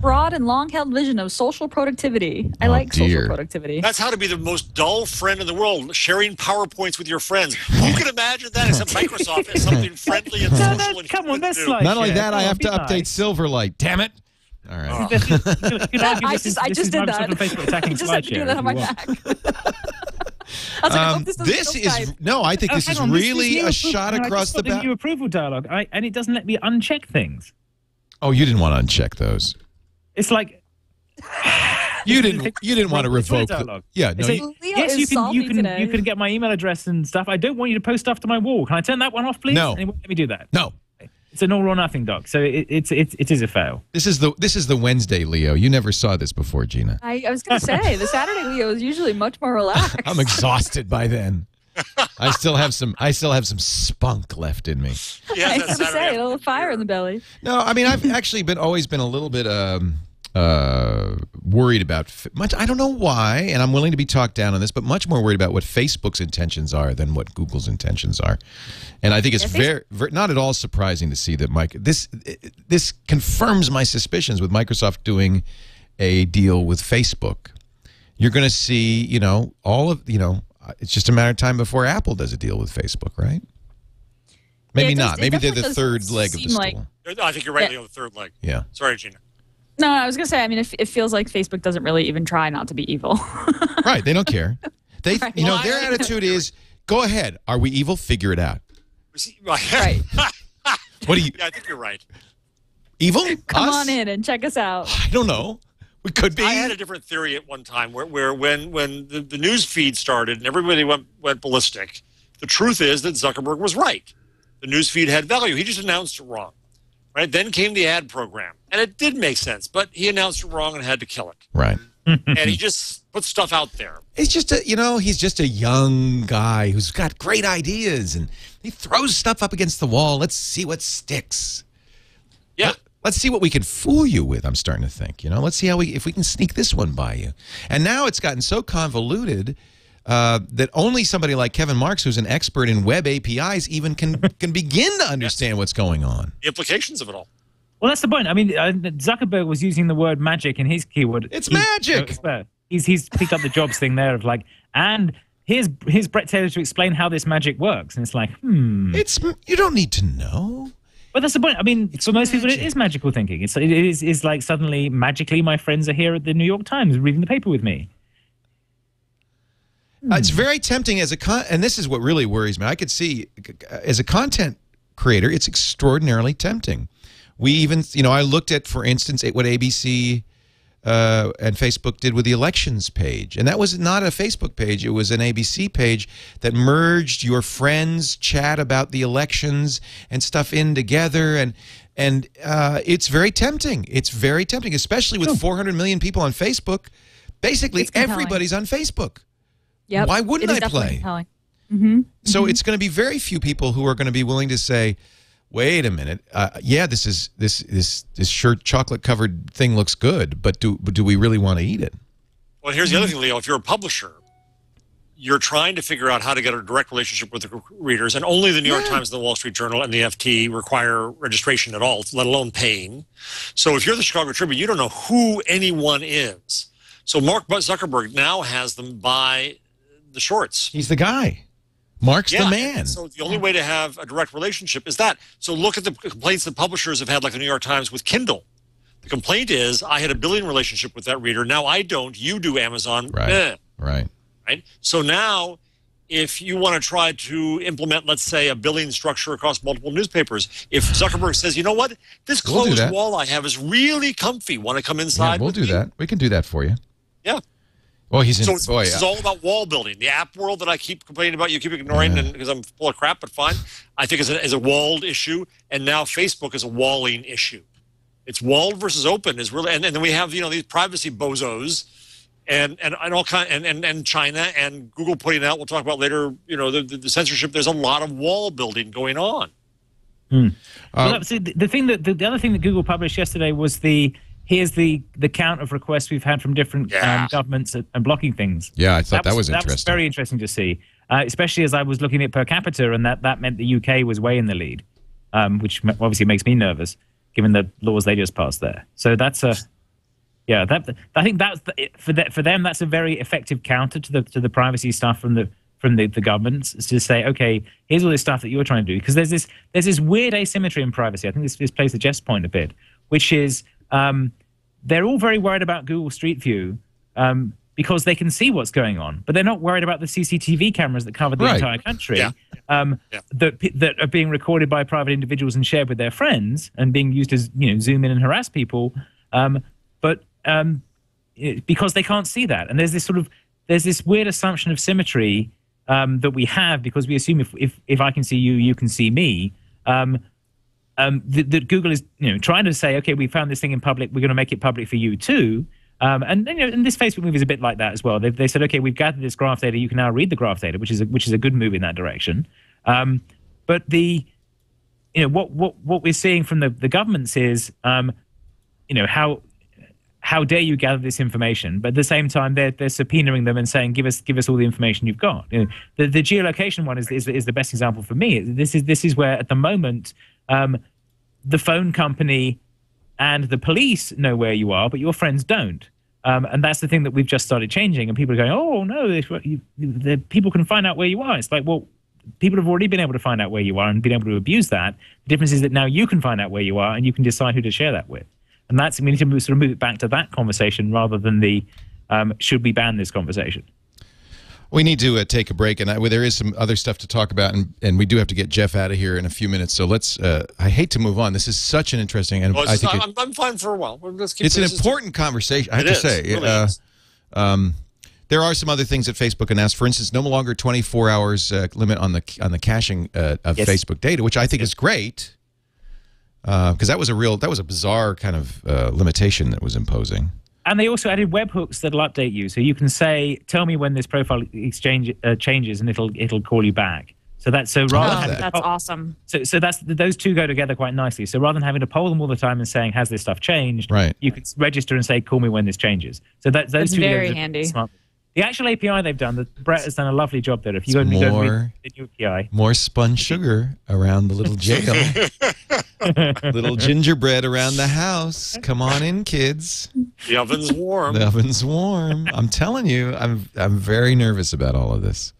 broad and long-held vision of social productivity. I like social productivity. That's how to be the most dull friend in the world, sharing PowerPoints with your friends. Who can imagine that except Microsoft as something friendly and social? Come on, that's like not only that, I have to update Silverlight. Damn it. All right. I just did that. I just had to do that on my Mac. I was like, I hope this I think this is really a shot across the back. New approval dialogue, and it doesn't let me uncheck things. Oh, you didn't want to uncheck those. It's like you didn't want to revoke dialogue. Yeah, no. Yes, you can get my email address and stuff. I don't want you to post stuff to my wall. Can I turn that one off, please? No. And it won't let me do that. No. It's an all or nothing, Doc. So it is a fail. This is the Wednesday Leo. You never saw this before, Gina. I was going to say the Saturday Leo is usually much more relaxed. I'm exhausted by then. I still have some spunk left in me. Yeah, I was going to say a little fire in the belly. No, I mean I've actually always been a little bit worried about much. I don't know why, and I'm willing to be talked down on this, but much more worried about what Facebook's intentions are than what Google's intentions are. And I think it's very not at all surprising to see that this confirms my suspicions with Microsoft doing a deal with Facebook. You're going to see, it's just a matter of time before Apple does a deal with Facebook, right? Maybe not. Maybe they're the third leg of the stool. I think you're right, Leo, the third leg. Yeah. Sorry, Gina. No, I was going to say, I mean, it feels like Facebook doesn't really even try not to be evil. Right. They don't care. They, right. Their attitude is, go ahead. Are we evil? Figure it out. Right. What do you? Yeah, I think you're right. Evil? Come Us? on in and check us out. I don't know. We could be. I had a different theory at one time where when the news feed started and everybody went ballistic, the truth is that Zuckerberg was right. The news feed had value. He just announced it wrong. Right? Then came the ad program. And it did make sense, but he announced it wrong and had to kill it. Right. And he just put stuff out there. It's just he's just a young guy who's got great ideas and he throws stuff up against the wall. Let's see what sticks. Yeah. Let's see what we can fool you with, I'm starting to think. Let's see if we can sneak this one by you. And now it's gotten so convoluted that only somebody like Kevin Marks, who's an expert in web APIs, even can begin to understand what's going on. The implications of it all. Well, that's the point. I mean, Zuckerberg was using the word magic in his keyword. It's magic. He's picked up the Jobs thing there of like, and here's Brett Taylor to explain how this magic works. And it's like, you don't need to know. But that's the point. I mean, for most people, it is magical thinking. It is like suddenly, magically, my friends are here at the New York Times reading the paper with me. It's very tempting and this is what really worries me. I could see, as a content creator, it's extraordinarily tempting. We even, I looked at, for instance, what ABC and Facebook did with the elections page. And that was not a Facebook page. It was an ABC page that merged your friends' chat about the elections and stuff in together. And it's very tempting. It's very tempting, especially with 400 million people on Facebook. Basically, everybody's on Facebook. Yep. Why wouldn't I play? So it's going to be very few people who are going to be willing to say, wait a minute. This shirt chocolate covered thing looks good, but do we really want to eat it? Well, here's the other thing, Leo. If you're a publisher, you're trying to figure out how to get a direct relationship with the readers, and only the New York Times, the Wall Street Journal, and the FT require registration at all, let alone paying. So if you're the Chicago Tribune, you don't know who anyone is. So Mark Zuckerberg now has them buy the shorts. He's the guy. Mark's the man. So the only way to have a direct relationship is that. So look at the complaints that publishers have had, like the New York Times with Kindle. The complaint is, I had a billing relationship with that reader. Now I don't. You do, Amazon. Right. Right. So now, if you want to try to implement, let's say, a billing structure across multiple newspapers, if Zuckerberg says, you know what, this closed wall I have is really comfy. Want to come inside? Yeah, we'll do that. We can do that for you. Yeah. Well, this is all about wall building. The app world that I keep complaining about, you keep ignoring because I'm full of crap, but fine. I think is a walled issue, and now Facebook is a walling issue. It's walled versus open is really, and then we have these privacy bozos, and all kind and China and Google putting out. We'll talk about later. The censorship. There's a lot of wall building going on. Well, the other thing that Google published yesterday was here's the count of requests we've had from different governments and blocking things. Yeah, I thought that was interesting. That was very interesting to see, especially as I was looking at per capita, and that meant the UK was way in the lead, which obviously makes me nervous, given the laws they just passed there. So that's Yeah, I think that's for them. That's a very effective counter to the privacy stuff from the government, is to say, okay, here's all this stuff that you're trying to do, because there's this weird asymmetry in privacy. I think this plays to Jeff's point a bit, which is they're all very worried about Google Street View because they can see what's going on, but they're not worried about the CCTV cameras that cover the entire country that are being recorded by private individuals and shared with their friends and being used to zoom in and harass people. Because they can't see that, and there's this weird assumption of symmetry that we have, because we assume if I can see you, you can see me. That Google is trying to say, okay, we found this thing in public, we're going to make it public for you too. And this Facebook move is a bit like that as well. They said, okay, we've gathered this graph data, you can now read the graph data, which is a good move in that direction. But what we're seeing from the governments is how dare you gather this information? But at the same time, they're subpoenaing them and saying, give us all the information you've got. The geolocation one is the best example for me. This is where at the moment the phone company and the police know where you are, but your friends don't. And that's the thing that we've just started changing. And people are going, oh no, people can find out where you are. It's like, well, people have already been able to find out where you are and been able to abuse that. The difference is that now you can find out where you are and you can decide who to share that with. And we need to sort of move it back to that conversation rather than the should we ban this conversation. We need to take a break, and there is some other stuff to talk about, and we do have to get Jeff out of here in a few minutes. So let's. I hate to move on. This is such an interesting, and I think I'm fine for a while. Let's keep it's an important conversation. I have to say. Really there are some other things that Facebook announced. For instance, no longer 24 hours limit on the caching of Facebook data, which I think is great. Because that was a bizarre kind of limitation that was imposing. And they also added webhooks that'll update you, so you can say, "Tell me when this profile exchange changes," and it'll call you back. So that's awesome. So those two go together quite nicely. So rather than having to poll them all the time and saying, "Has this stuff changed?" Right. You can register and say, "Call me when this changes." So those two very handy. Smart. The actual API they've done, Brett has done a lovely job there. If you go and read the new API. More spun sugar around the little jail. Little gingerbread around the house. Come on in, kids. The oven's warm. The oven's warm. I'm telling you, I'm very nervous about all of this.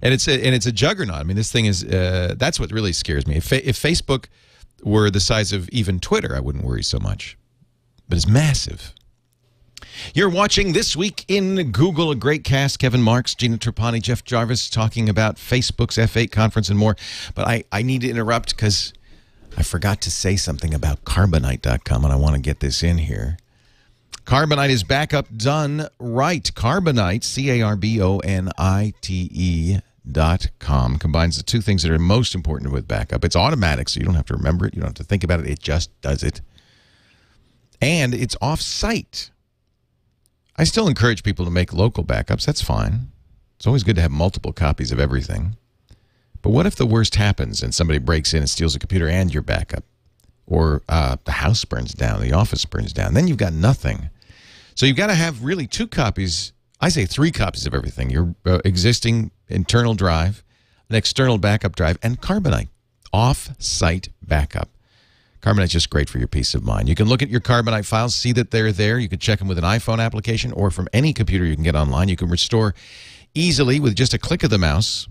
And it's a juggernaut. I mean, this thing is that's what really scares me. If Facebook were the size of even Twitter, I wouldn't worry so much. But it's massive. You're watching This Week in Google, a great cast. Kevin Marks, Gina Trapani, Jeff Jarvis talking about Facebook's F8 conference and more. But I need to interrupt because I forgot to say something about Carbonite.com, and I want to get this in here. Carbonite is backup done right. Carbonite, CARBONITE.com, combines the two things that are most important with backup. It's automatic, so you don't have to remember it. You don't have to think about it. It just does it. And it's off-site. I still encourage people to make local backups. That's fine. It's always good to have multiple copies of everything. But what if the worst happens and somebody breaks in and steals a computer and your backup? Or the house burns down, the office burns down. Then you've got nothing. So you've got to have really 2 copies, I say 3 copies of everything. Your existing internal drive, an external backup drive, and Carbonite, off-site backup. Carbonite's just great for your peace of mind. You can look at your Carbonite files, see that they're there. You can check them with an iPhone application or from any computer you can get online. You can restore easily with just a click of the mouse.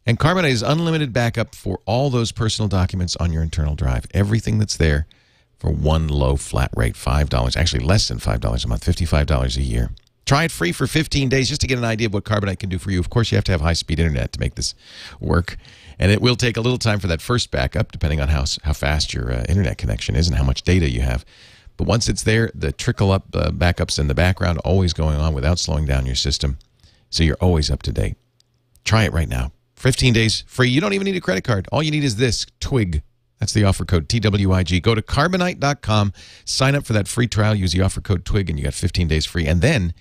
And Carbonite is unlimited backup for all those personal documents on your internal drive. Everything that's there for one low flat rate, $5, actually less than $5 a month, $55 a year. Try it free for 15 days just to get an idea of what Carbonite can do for you. Of course, you have to have high-speed internet to make this work. And it will take a little time for that first backup, depending on how fast your internet connection is and how much data you have. But once it's there, the trickle-up backups in the background always going on without slowing down your system. So you're always up to date. Try it right now. 15 days free. You don't even need a credit card. All you need is this, TWIG. That's the offer code, TWIG. Go to Carbonite.com, sign up for that free trial, use the offer code TWIG, and you got 15 days free. And then,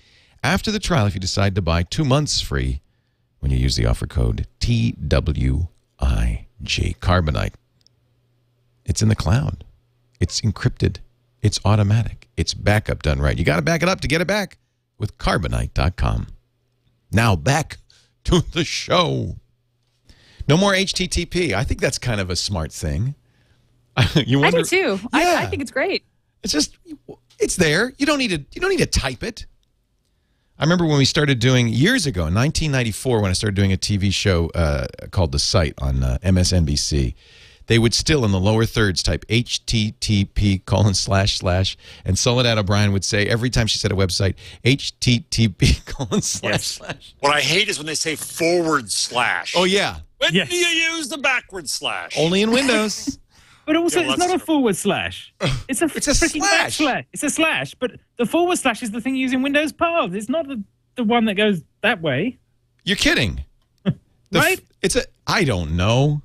after the trial, if you decide to buy 2 months free, when you use the offer code TWIG. Carbonite. It's in the cloud. It's encrypted. It's automatic. It's backup done right. You got to back it up to get it back with Carbonite.com. Now back to the show. No more HTTP. I think that's kind of a smart thing. I do too. Yeah. I think it's great. It's just, It's there. You don't need to type it. I remember when we started doing, years ago, in 1994, when I started doing a TV show called The Site on MSNBC, they would still, in the lower thirds, type http:// and Soledad O'Brien would say, every time she said a website, http:// What I hate is when they say /. Oh, yeah. When do you use the backward slash? Only in Windows. But also, Yeah, well, it's not a true. // It's a freaking slash. backslash. It's a slash, but the / is the thing used in Windows paths. It's not the one that goes that way. You're kidding. Right? I don't know.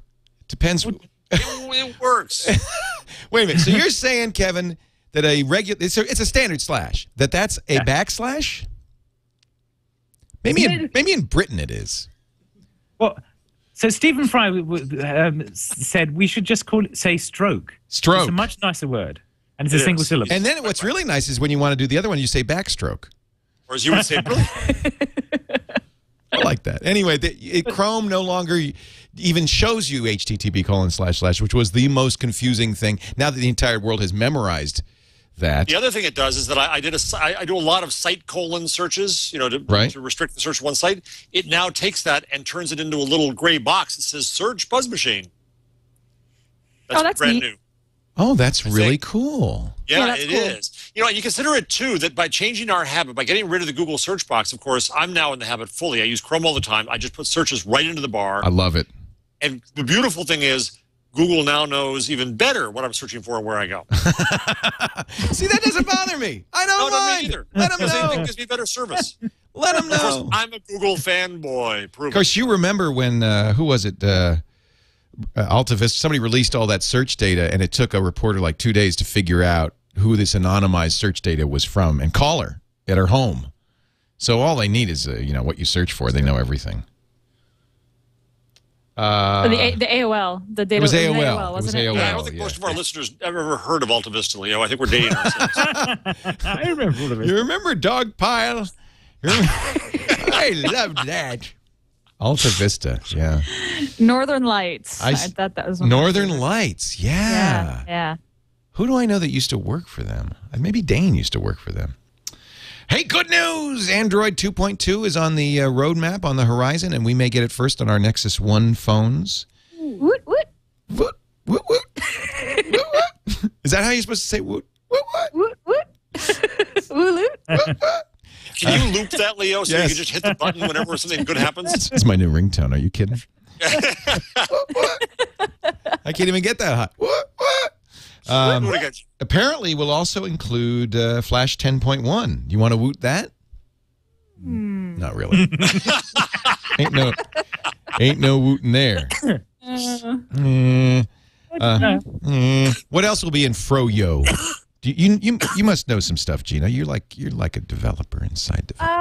Depends. It works. Wait a minute. So you're saying, Kevin, that it's a standard slash, that's a backslash? Maybe in Britain it is. Well, so Stephen Fry said we should just say stroke. Stroke. It's a much nicer word, and it's a single syllable. And then what's really nice is when you want to do the other one, you say backstroke. Or as you would say, brilliant. I like that. Anyway, Chrome no longer even shows you http://, which was the most confusing thing. Now that the entire world has memorized that. The other thing it does is that I do a lot of site : searches, to restrict the search to one site. It now takes that and turns it into a little gray box that says "Search Buzz Machine." That's brand neat. new. Oh, that's really cool. Yeah, that's it cool. is. You consider it, too, that by changing our habit, by getting rid of the Google search box, of course, I'm now in the habit fully. I use Chrome all the time. I just put searches right into the bar. I love it. And the beautiful thing is Google now knows even better what I'm searching for and where I go. See, that doesn't bother me. I don't mind. Me either. Let them Because they know. think it gives me better service. Let them Of course, know. I'm a Google fanboy. Of course, you remember when, who was it? Alta Vista, somebody released all that search data, and it took a reporter like 2 days to figure out who this anonymized search data was from and call her at her home. So all they need is, what you search for. They know everything. The AOL, the data. It was AOL. Wasn't It was AOL. Yeah, I don't think most of our listeners have ever heard of Alta Vista, Leo. I think we're dating ourselves. I remember all of it. You remember Dog Pile? I love that. Alta Vista, yeah. Northern Lights. I thought that was one Northern Lights, yeah. Yeah. Who do I know that used to work for them? Maybe Dane used to work for them. Hey, good news! Android 2.2 is on the roadmap, on the horizon, and we may get it first on our Nexus 1 phones. Woot, woot. Woot, woot, woot. Woot, woot. Is that how you're supposed to say woot, woot, woot? Woot, woot. Woot, woot. Can you loop that, Leo, so Yes. you can just hit the button whenever something good happens? That's my new ringtone. Are you kidding? I can't even get that hot. What? What do I got you? Apparently, we'll also include Flash 10.1. You want to woot that? Not really. ain't no wooting there. What else will be in Froyo? You must know some stuff, Gina. You're like a developer inside developer.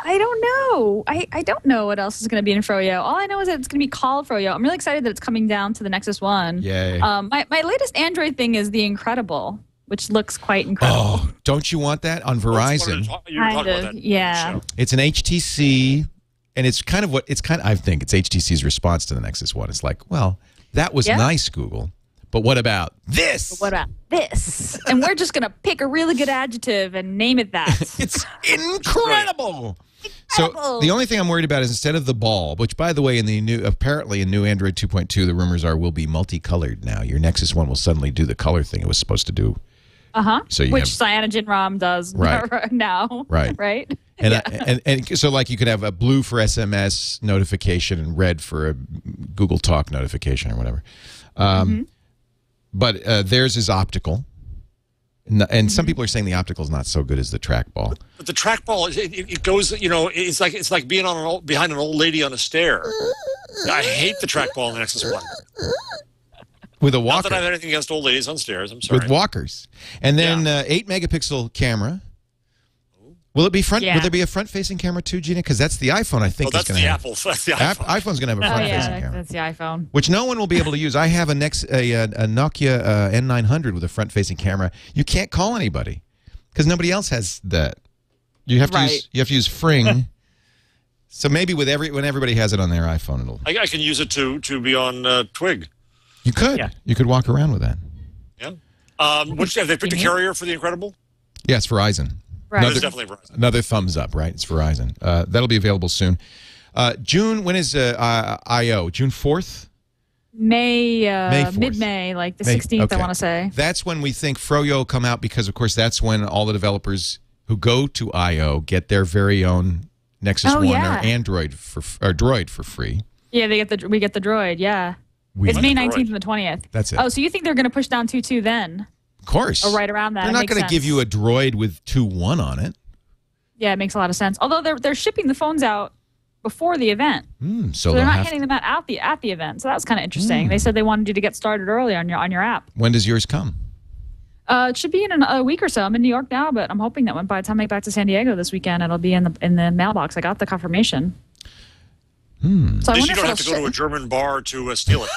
I don't know. I don't know what else is going to be in Froyo. All I know is that it's going to be called Froyo. I'm really excited that it's coming down to the Nexus 1. Yay. My latest Android thing is the Incredible, which looks quite incredible. Oh, don't you want that on Verizon? You were talking about that yeah. show. It's an HTC, and it's kind of I think it's HTC's response to the Nexus 1. It's like, well, that was nice, Google. But what about this? But what about this? And we're just going to pick a really good adjective and name it that. It's incredible. So the only thing I'm worried about is instead of the ball, which by the way, apparently in new Android 2.2, the rumors are will be multicolored now. Your Nexus 1 will suddenly do the color thing it was supposed to do. So which Cyanogen ROM does now. Right. Right. And so like you could have a blue for SMS notification and red for a Google Talk notification or whatever. But theirs is optical. And some people are saying the optical is not so good as the trackball. But the trackball, it goes, it's like being behind an old lady on a stair. I hate the trackball in the Nexus 1. With a walker. Not that I have anything against old ladies on stairs. I'm sorry. With walkers. And then 8-megapixel camera. Will it be front? Yeah. Will there be a front-facing camera too, Gina? Because that's the iPhone. I think that's is going to have. That's the iPhone. iPhone's going to have a front-facing camera, That's the iPhone. which no one will be able to use. I have a Nokia N900 with a front-facing camera. You can't call anybody because nobody else has that. You have to use Fring. So maybe when everybody has it on their iPhone, it'll. I can use it to be on Twig. You could. Yeah. You could walk around with that. Yeah. Which have they picked a carrier for the Incredible? Yeah, it's Verizon. Right. It's definitely Verizon. Another thumbs up, right? It's Verizon. That'll be available soon. June, when is I.O.? June 4th? May 4th. mid-May, like the 16th, okay. I want to say. That's when we think Froyo will come out because, of course, that's when all the developers who go to I.O. get their very own Nexus 1 or Android or Droid for free. Yeah, we get the Droid, yeah. It's May 19th and the 20th. That's it. Oh, so you think they're going to push down 2.2 then? Of course. Or right around that. They're not going to give you a Droid with 2.1 on it. Yeah, it makes a lot of sense. Although they're shipping the phones out before the event. So they're not getting them out at the event. So that was kind of interesting. They said they wanted you to get started early on your app. When does yours come? It should be in a week or so. I'm in New York now, but I'm hoping that by the time I get back to San Diego this weekend, it'll be in the mailbox. I got the confirmation. So At least you don't have to go to a German bar to steal it.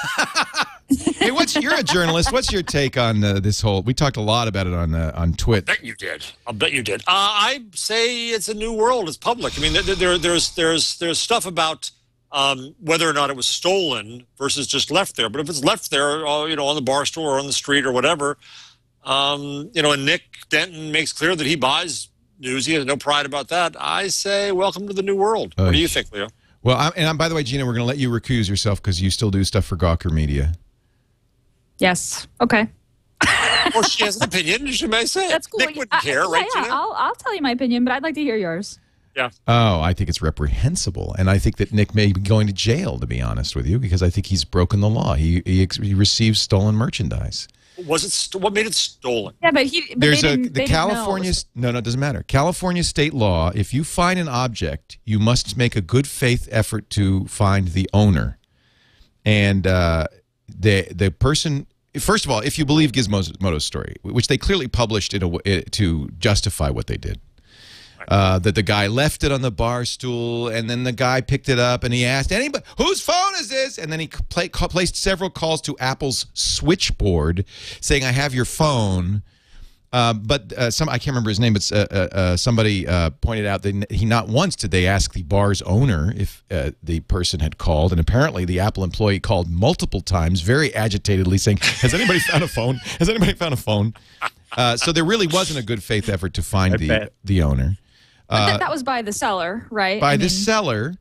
Hey, you're a journalist. What's your take on this whole? We talked a lot about it on TWiT. I'll bet you did. I say it's a new world. It's public. I mean, there's stuff about whether or not it was stolen versus just left there. But if it's left there, on the bar stool or on the street or whatever, and Nick Denton makes clear that he buys news. He has no pride about that. I say, welcome to the new world. What do you think, Leo? Well, by the way, Gina, we're going to let you recuse yourself because you still do stuff for Gawker Media. Yes. Okay. Well, she has an opinion. She may say That's cool. Nick wouldn't care, right, Yeah, Gina? I'll tell you my opinion, but I'd like to hear yours. Yeah. Oh, I think it's reprehensible, and I think that Nick may be going to jail, to be honest with you, because I think he's broken the law. He receives stolen merchandise. Was it? What made it stolen? Yeah, but there's the California. No, it doesn't matter. California state law. If you find an object, you must make a good faith effort to find the owner, and the person. First of all, if you believe Gizmodo's story, which they clearly published to justify what they did. That the guy left it on the bar stool, and then the guy picked it up, and he asked, "Anybody, whose phone is this?" And then he placed several calls to Apple's switchboard, saying, "I have your phone." But I can't remember his name, but somebody pointed out that he not once did they ask the bar's owner if the person had called, and apparently the Apple employee called multiple times, very agitatedly, saying, "Has anybody found a phone? Has anybody found a phone?" So there really wasn't a good faith effort to find the owner. That was by the seller, right? By the seller.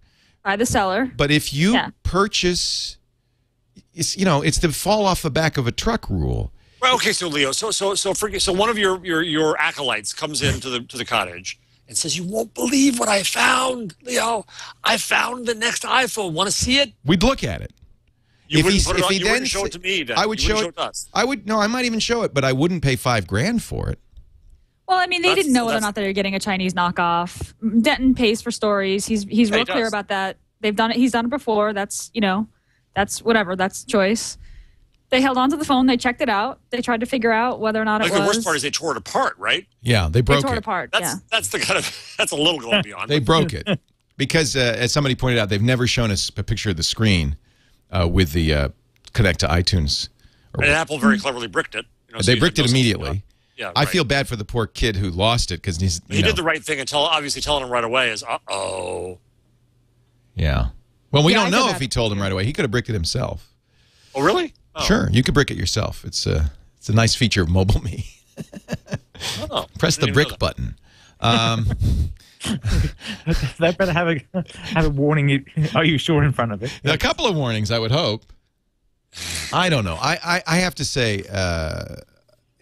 But if you purchase, it's the fall off the back of a truck rule. Well, okay, so Leo, so one of your acolytes comes into the cottage and says, "You won't believe what I found, Leo. I found the next iPhone. Want to see it?" We'd look at it. You wouldn't show it to me. Then I would show it to us. No, I might even show it, but I wouldn't pay $5,000 for it. Well, I mean, they didn't know whether or not they were getting a Chinese knockoff. Denton pays for stories. He's real clear about that. They've done it. He's done it before. That's whatever. That's choice. They held onto the phone. They checked it out. They tried to figure out whether or not it was. The worst part is they tore it apart, right? Yeah, they broke it. They tore it apart. That's the kind of that's a little going beyond. They broke it because, as somebody pointed out, they've never shown us a picture of the screen with the connect to iTunes. And Apple very cleverly bricked it. They bricked it immediately. Yeah, I feel bad for the poor kid who lost it because he did the right thing and obviously telling him right away is uh-oh. Yeah. Well, we don't know if he told him right away. He could have bricked it himself. Oh, really? Oh. Sure, you could brick it yourself. It's a nice feature of Mobile Me. Press the brick button. They better have a warning. Are you sure in front of it? A couple of warnings, I would hope. I don't know. I have to say.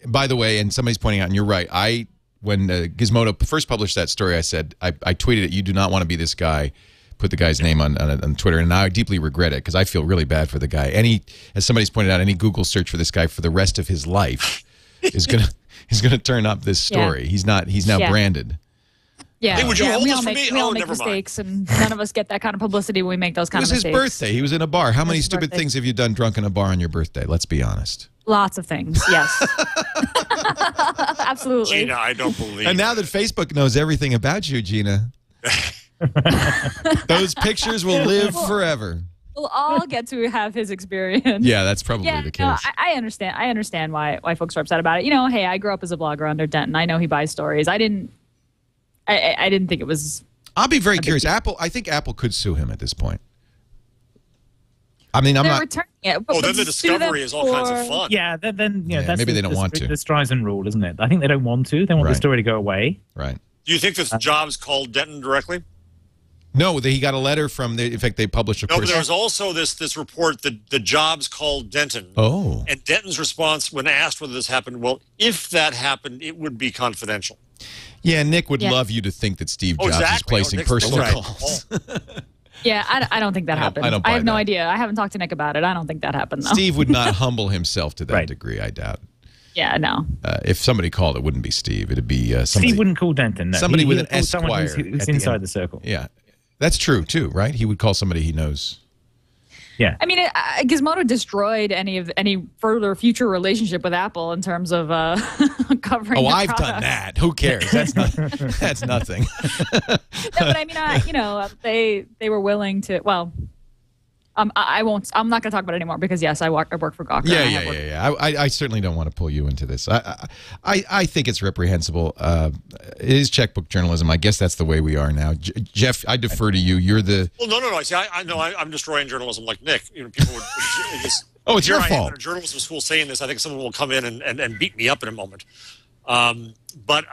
By the way, and somebody's pointing out, and you're right. When Gizmodo first published that story, I said, I tweeted it, "You do not want to be this guy." Put the guy's name on Twitter, and now I deeply regret it because I feel really bad for the guy. As somebody's pointed out, any Google search for this guy for the rest of his life is gonna turn up this story. Yeah. He's now branded. Yeah, hey, would you hold we this all for make, me? we all make mistakes, and none of us get that kind of publicity when we make those kind of mistakes. It was his birthday. He was in a bar. How many stupid things have you done drunk in a bar on your birthday? Let's be honest. Lots of things, yes. Absolutely. Gina, I don't believe And now that Facebook knows everything about you, Gina, those pictures will live forever. We'll all get to have his experience. Yeah, that's probably the case. No, I understand. I understand why folks are upset about it. Hey, I grew up as a blogger under Denton. I know he buys stories. I didn't think it was. I'll be very curious. I think Apple could sue him at this point. I mean, I'm They're not. returning it. But then the discovery is all kinds of fun. Yeah, then Yeah, that's maybe they don't want to. The Streisand rule, isn't it? I think they don't want to. They want the Right. story to go away. Right. Do you think this Jobs called Denton directly? No, he got a letter from. In fact, they published a. No, but there was also this report that the Jobs called Denton. Oh. And Denton's response when asked whether this happened, well, if that happened, it would be confidential. Yeah, Nick would Yeah. love you to think that Steve Oh, Jobs exactly. is placing Nick's personal right. calls. Yeah, I don't think that happened. I don't buy have no that. idea. I haven't talked to Nick about it. I don't think that happened, though. Steve would not humble himself to that Right. degree, I doubt. Yeah, no. If somebody called, it wouldn't be Steve. It'd be somebody. Steve wouldn't call Denton. No. Somebody He with would an call someone Esquire who's at the inside end. the circle. Yeah, that's true too, right? He would call somebody he knows. Yeah. I mean, Gizmodo destroyed any further future relationship with Apple in terms of covering. Oh, the I've done product. that. Who cares? That's not. That's nothing. No, but I mean, they were willing to. Well, I won't. I'm not going to talk about it anymore because yes, I work for Gawker. and I have worked- Yeah. I certainly don't want to pull you into this. I think it's reprehensible. It is checkbook journalism. I guess that's the way we are now. Jeff, I defer to you. You're the. Well, no. See, I know I'm destroying journalism like Nick. You know, people would just, Oh, it's here your I am fault. in a journalism school saying this. I think someone will come in and beat me up in a moment. But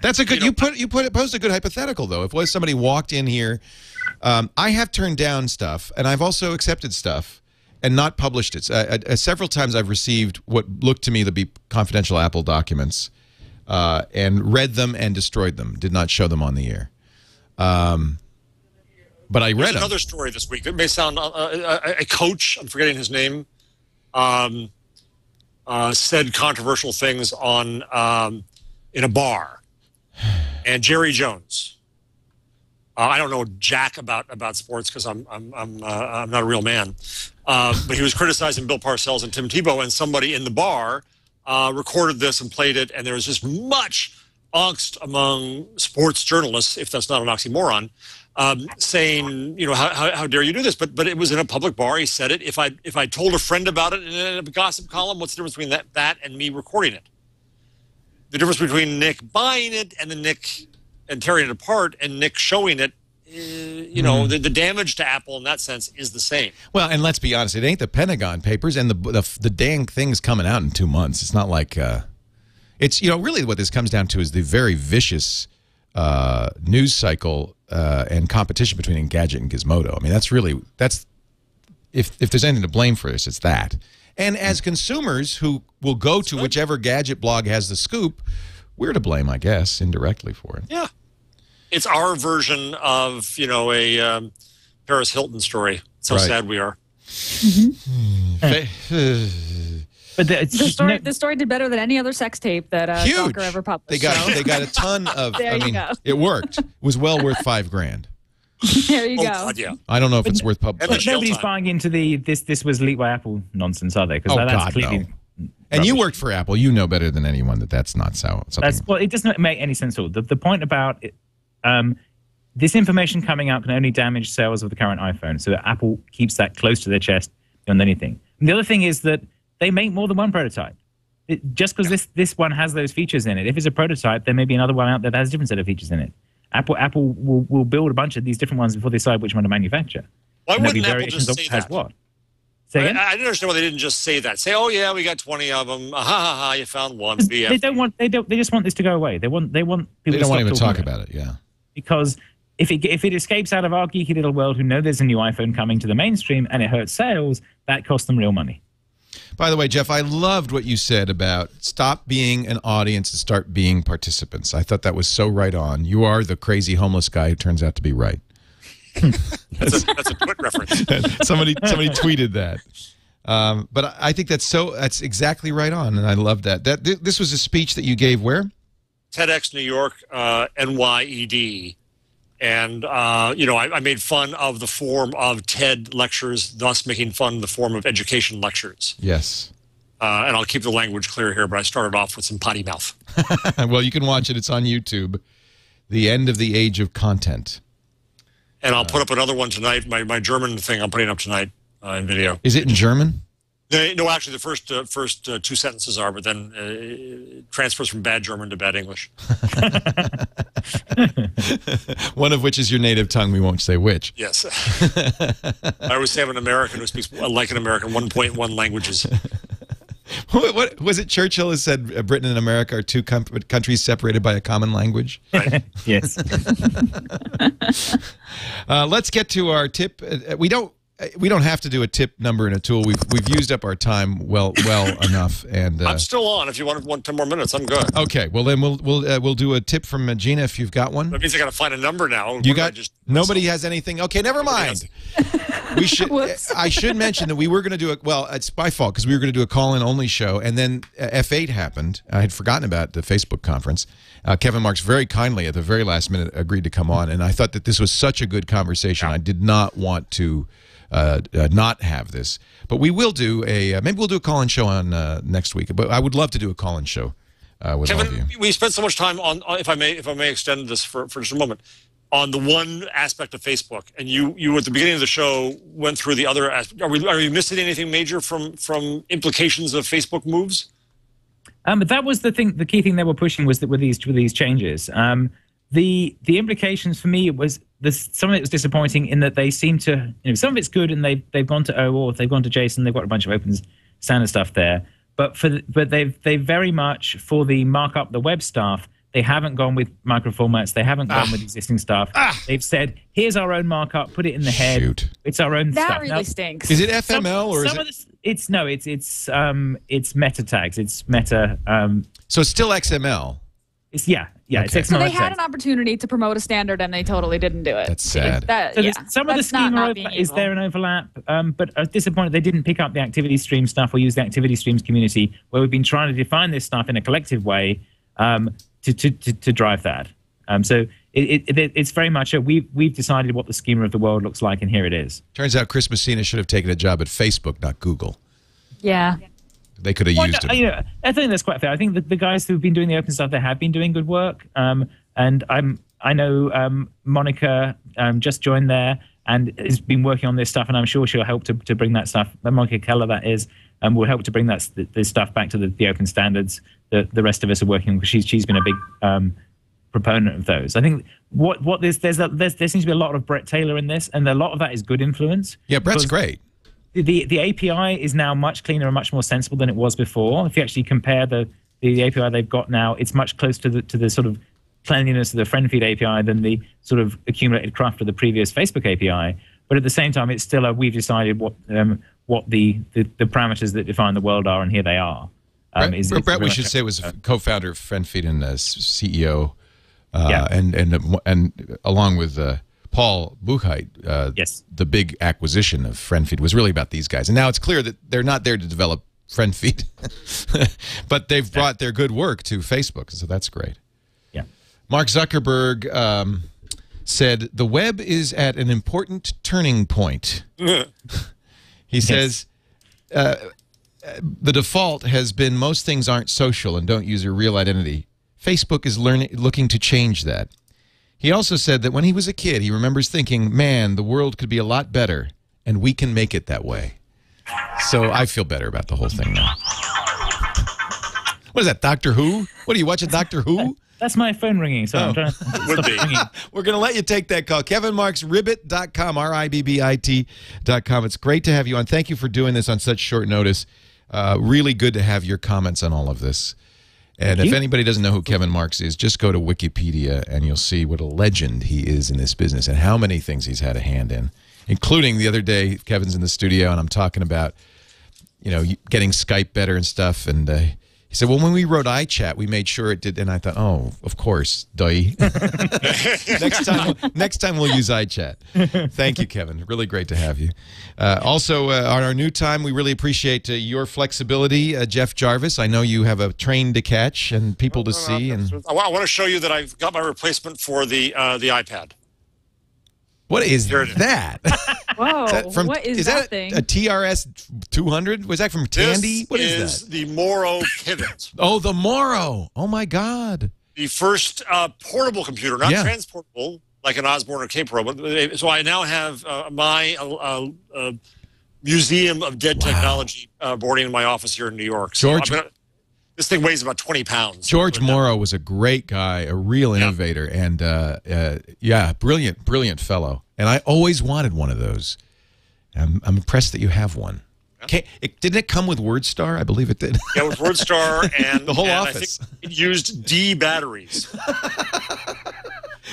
That's a good. You posed a good hypothetical though. If somebody walked in here, I have turned down stuff, and I've also accepted stuff and not published it. Several times I've received what looked to me to be confidential Apple documents, and read them and destroyed them. Did not show them on the air. But I read there's them. another story this week. It may sound a coach. I'm forgetting his name. Said controversial things on in a bar, and Jerry Jones. I don't know jack about sports because I'm not a real man, but he was criticizing Bill Parcells and Tim Tebow, and somebody in the bar recorded this and played it, and there was just much angst among sports journalists, if that's not an oxymoron, saying, you know, how dare you do this? But it was in a public bar. He said it. If I told a friend about it in a gossip column, what's the difference between that and me recording it? The difference between Nick buying it and Nick and tearing it apart and Nick showing it, you know, the damage to Apple in that sense is the same. Well, and let's be honest, it ain't the Pentagon Papers, and the dang thing's coming out in 2 months. It's not like it's, you know, really what this comes down to is the very vicious news cycle and competition between Engadget and Gizmodo. I mean, that's if there's anything to blame for this, it's that. And as consumers who will go to whichever gadget blog has the scoop, we're to blame, I guess, indirectly for it. Yeah. It's our version of, you know, a Paris Hilton story. That's how Right. sad we are. But The story did better than any other sex tape that Huge. Gawker ever published. They got a ton of. There I you mean, go. it worked. It was well worth $5,000. There you Oh, go. God, yeah. I don't know if it's worth And the publishing. jail nobody's time. buying into the this was leaked by Apple nonsense, are they? Because Oh, that's God, clearly no. And you rubbish. worked for Apple. You know better than anyone that that's not so. That's, well, it doesn't make any sense at all. The point about it, this information coming out can only damage sales of the current iPhone. So Apple keeps that close to their chest beyond anything. And the other thing is that they make more than one prototype. Just because this one has those features in it, if it's a prototype, there may be another one out there that has a different set of features in it. Apple will build a bunch of these different ones before they decide which one to manufacture. Why And there'll be wouldn't Apple variations just of say has that? what. Say again? I didn't understand why they didn't just say that. Say, oh yeah, we got 20 of them. Ha ha ha! You found one. BF. They just want this to go away. They want people. They to don't want stop to even talking talk about it. Yeah. because if it escapes out of our geeky little world who know there's a new iPhone coming to the mainstream and it hurts sales, that costs them real money. By the way, Jeff, I loved what you said about stop being an audience and start being participants. I thought that was so right on. You are the crazy homeless guy who turns out to be right. That's a TWiT reference. somebody tweeted that. But I think that's exactly right on, and I love that. This was a speech that you gave where? TEDx New York, NYED. And, you know, I made fun of the form of TED lectures, thus making fun of the form of education lectures. Yes. And I'll keep the language clear here, but I started off with some potty mouth. Well, you can watch it. It's on YouTube. The End of the Age of Content. And I'll put up another one tonight. My German thing I'm putting up tonight in video. Is it in German? No, actually, the first two sentences are, but then transfers from bad German to bad English. One of which is your native tongue. We won't say which. Yes. I always say I'm an American who speaks like an American, 1.1 languages. What was it? Churchill has said Britain and America are two countries separated by a common language. Right. Yes. Let's get to our tip. We don't have to do a tip number and a tool. We've used up our time well enough. And I'm still on. If you want 10 more minutes, I'm good. Okay. Well, then we'll do a tip from Gina if you've got one. That means I got to find a number now. You got nobody has anything. Okay, never mind. We should. I should mention that we were going to do a. Well, it's my fault because we were going to do a call-in only show, and then F8 happened. I had forgotten about the Facebook conference. Kevin Marks very kindly at the very last minute agreed to come on, and I thought that this was such a good conversation. I did not want to not have this, but we will do a. Maybe we'll do a call-in show on next week. But I would love to do a call-in show with all of you. We spent so much time on. If I may extend this for just a moment. On the one aspect of Facebook, and you at the beginning of the show went through the other aspect. Are you missing anything major from implications of Facebook moves? But that was the thing. The key thing they were pushing was that with these changes, the implications for me was this. Some of it was disappointing in that they seem to, some of it's good, and they've gone to OAuth, they've gone to JSON, they've got a bunch of open standard stuff there. But they very much for the markup the web stuff. They haven't gone with microformats. They haven't gone with existing stuff. They've said, "Here's our own markup. Put it in the head. Shoot. It's our own stuff." That really stinks. Is it FML or is it? It's meta tags. It's meta. So it's still XML. It's yeah. Okay. It's XML. So they had an opportunity to promote a standard and they totally didn't do it. That's sad. Some of the schema is there an overlap, but I was disappointed they didn't pick up the activity stream stuff or use the activity streams community where we've been trying to define this stuff in a collective way. To drive that. So it's very much we've decided what the schema of the world looks like, and here it is. Turns out Chris Messina should have taken a job at Facebook, not Google. Yeah. They could have used him. I think that's quite fair. I think that the guys who've been doing the open stuff, they have been doing good work. And I know Monica just joined there and has been working on this stuff, and I'm sure she'll help to bring that stuff. Monica Keller, that is, will help to bring this stuff back to the open standards that the rest of us are working with. She's been a big proponent of those. I think there seems to be a lot of Brett Taylor in this, and a lot of that is good influence. Yeah, Brett's great. The API is now much cleaner and much more sensible than it was before. If you actually compare the API they've got now, it's much closer to the sort of cleanliness of the Friendfeed API than the sort of accumulated craft of the previous Facebook API. But at the same time, it's still we've decided what the parameters that define the world are, and here they are. Brett, we should say, was a co-founder of Friendfeed and CEO, and along with Paul Buchheit, yes, the big acquisition of Friendfeed was really about these guys. And now it's clear that they're not there to develop Friendfeed, but they've brought their good work to Facebook, so that's great. Yeah. Mark Zuckerberg said, "The web is at an important turning point." He says, the default has been most things aren't social and don't use a real identity. Facebook is looking to change that. He also said that when he was a kid, he remembers thinking, man, the world could be a lot better, and we can make it that way. So I feel better about the whole thing now. What is that, Doctor Who? What are you watching, Doctor Who? That's my phone ringing, so I'm trying to stop ringing. We're going to let you take that call. KevinMarksRibbit.com, RIBBIT.com. It's great to have you on. Thank you for doing this on such short notice. Really good to have your comments on all of this. And if anybody doesn't know who Kevin Marks is, just go to Wikipedia and you'll see what a legend he is in this business and how many things he's had a hand in, including the other day, Kevin's in the studio and I'm talking about, getting Skype better and stuff. And he said, well, when we wrote iChat, we made sure it did. And I thought, oh, of course, duh. next time we'll use iChat. Thank you, Kevin. Really great to have you. Also, on our new time, we really appreciate your flexibility, Jeff Jarvis. I know you have a train to catch and people to see. And I want to show you that I've got my replacement for the iPad. What is that? Whoa, what is that thing? A TRS 200? Was that from Tandy? What is that? The Moro Pivot. Oh, the Moro. Oh, my God. The first portable computer, not transportable, like an Osborne or K-Pro. So I now have my Museum of Dead Technology boarding in my office here in New York. So George, This thing weighs about 20 pounds. George Morrow was a great guy, a real innovator, and brilliant fellow. And I always wanted one of those. I'm impressed that you have one. Okay, didn't it come with WordStar? I believe it did. Yeah, with WordStar and the whole and office. I think it used D batteries,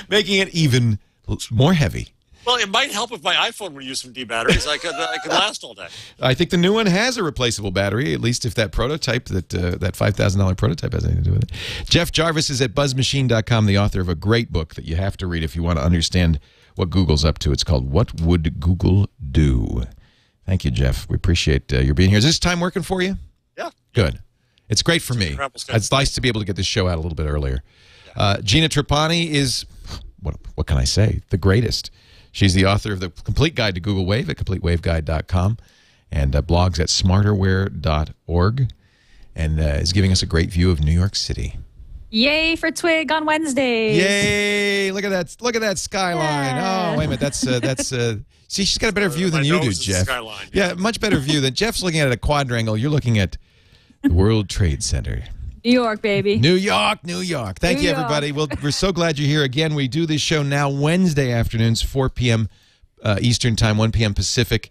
making it even more heavy. Well, it might help if my iPhone would use some D batteries. I could last all day. I think the new one has a replaceable battery, at least if that prototype, that $5,000 prototype has anything to do with it. Jeff Jarvis is at buzzmachine.com, the author of a great book that you have to read if you want to understand what Google's up to. It's called What Would Google Do? Thank you, Jeff. We appreciate your being here. Is this time working for you? Yeah. Good. It's great for me. It's nice to be able to get this show out a little bit earlier. Gina Trapani is, what can I say, the greatest. She's the author of the Complete Guide to Google Wave at CompleteWaveGuide.com and blogs at smarterware.org, and is giving us a great view of New York City. Yay for Twig on Wednesdays. Yay! Look at that! Look at that skyline. Yeah. Oh, wait a minute. That's see, she's got a better view than you do, Jeff. Skyline, yeah, much better view than Jeff's looking at a quadrangle. You're looking at the World Trade Center. New York, baby. New York, New York. Thank you, everybody. We're so glad you're here again. We do this show now Wednesday afternoons, 4 p.m. Eastern Time, 1 p.m. Pacific,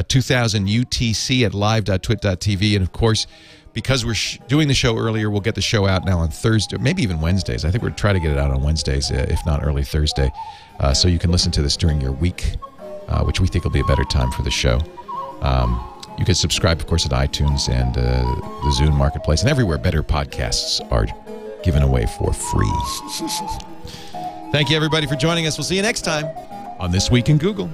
2000 UTC at live.twit.tv. And, of course, because we're doing the show earlier, we'll get the show out now on Thursday, maybe even Wednesdays. I think we're trying to get it out on Wednesdays, if not early Thursday, so you can listen to this during your week, which we think will be a better time for the show. You can subscribe, of course, at iTunes and the Zune Marketplace and everywhere better podcasts are given away for free. Thank you, everybody, for joining us. We'll see you next time on This Week in Google.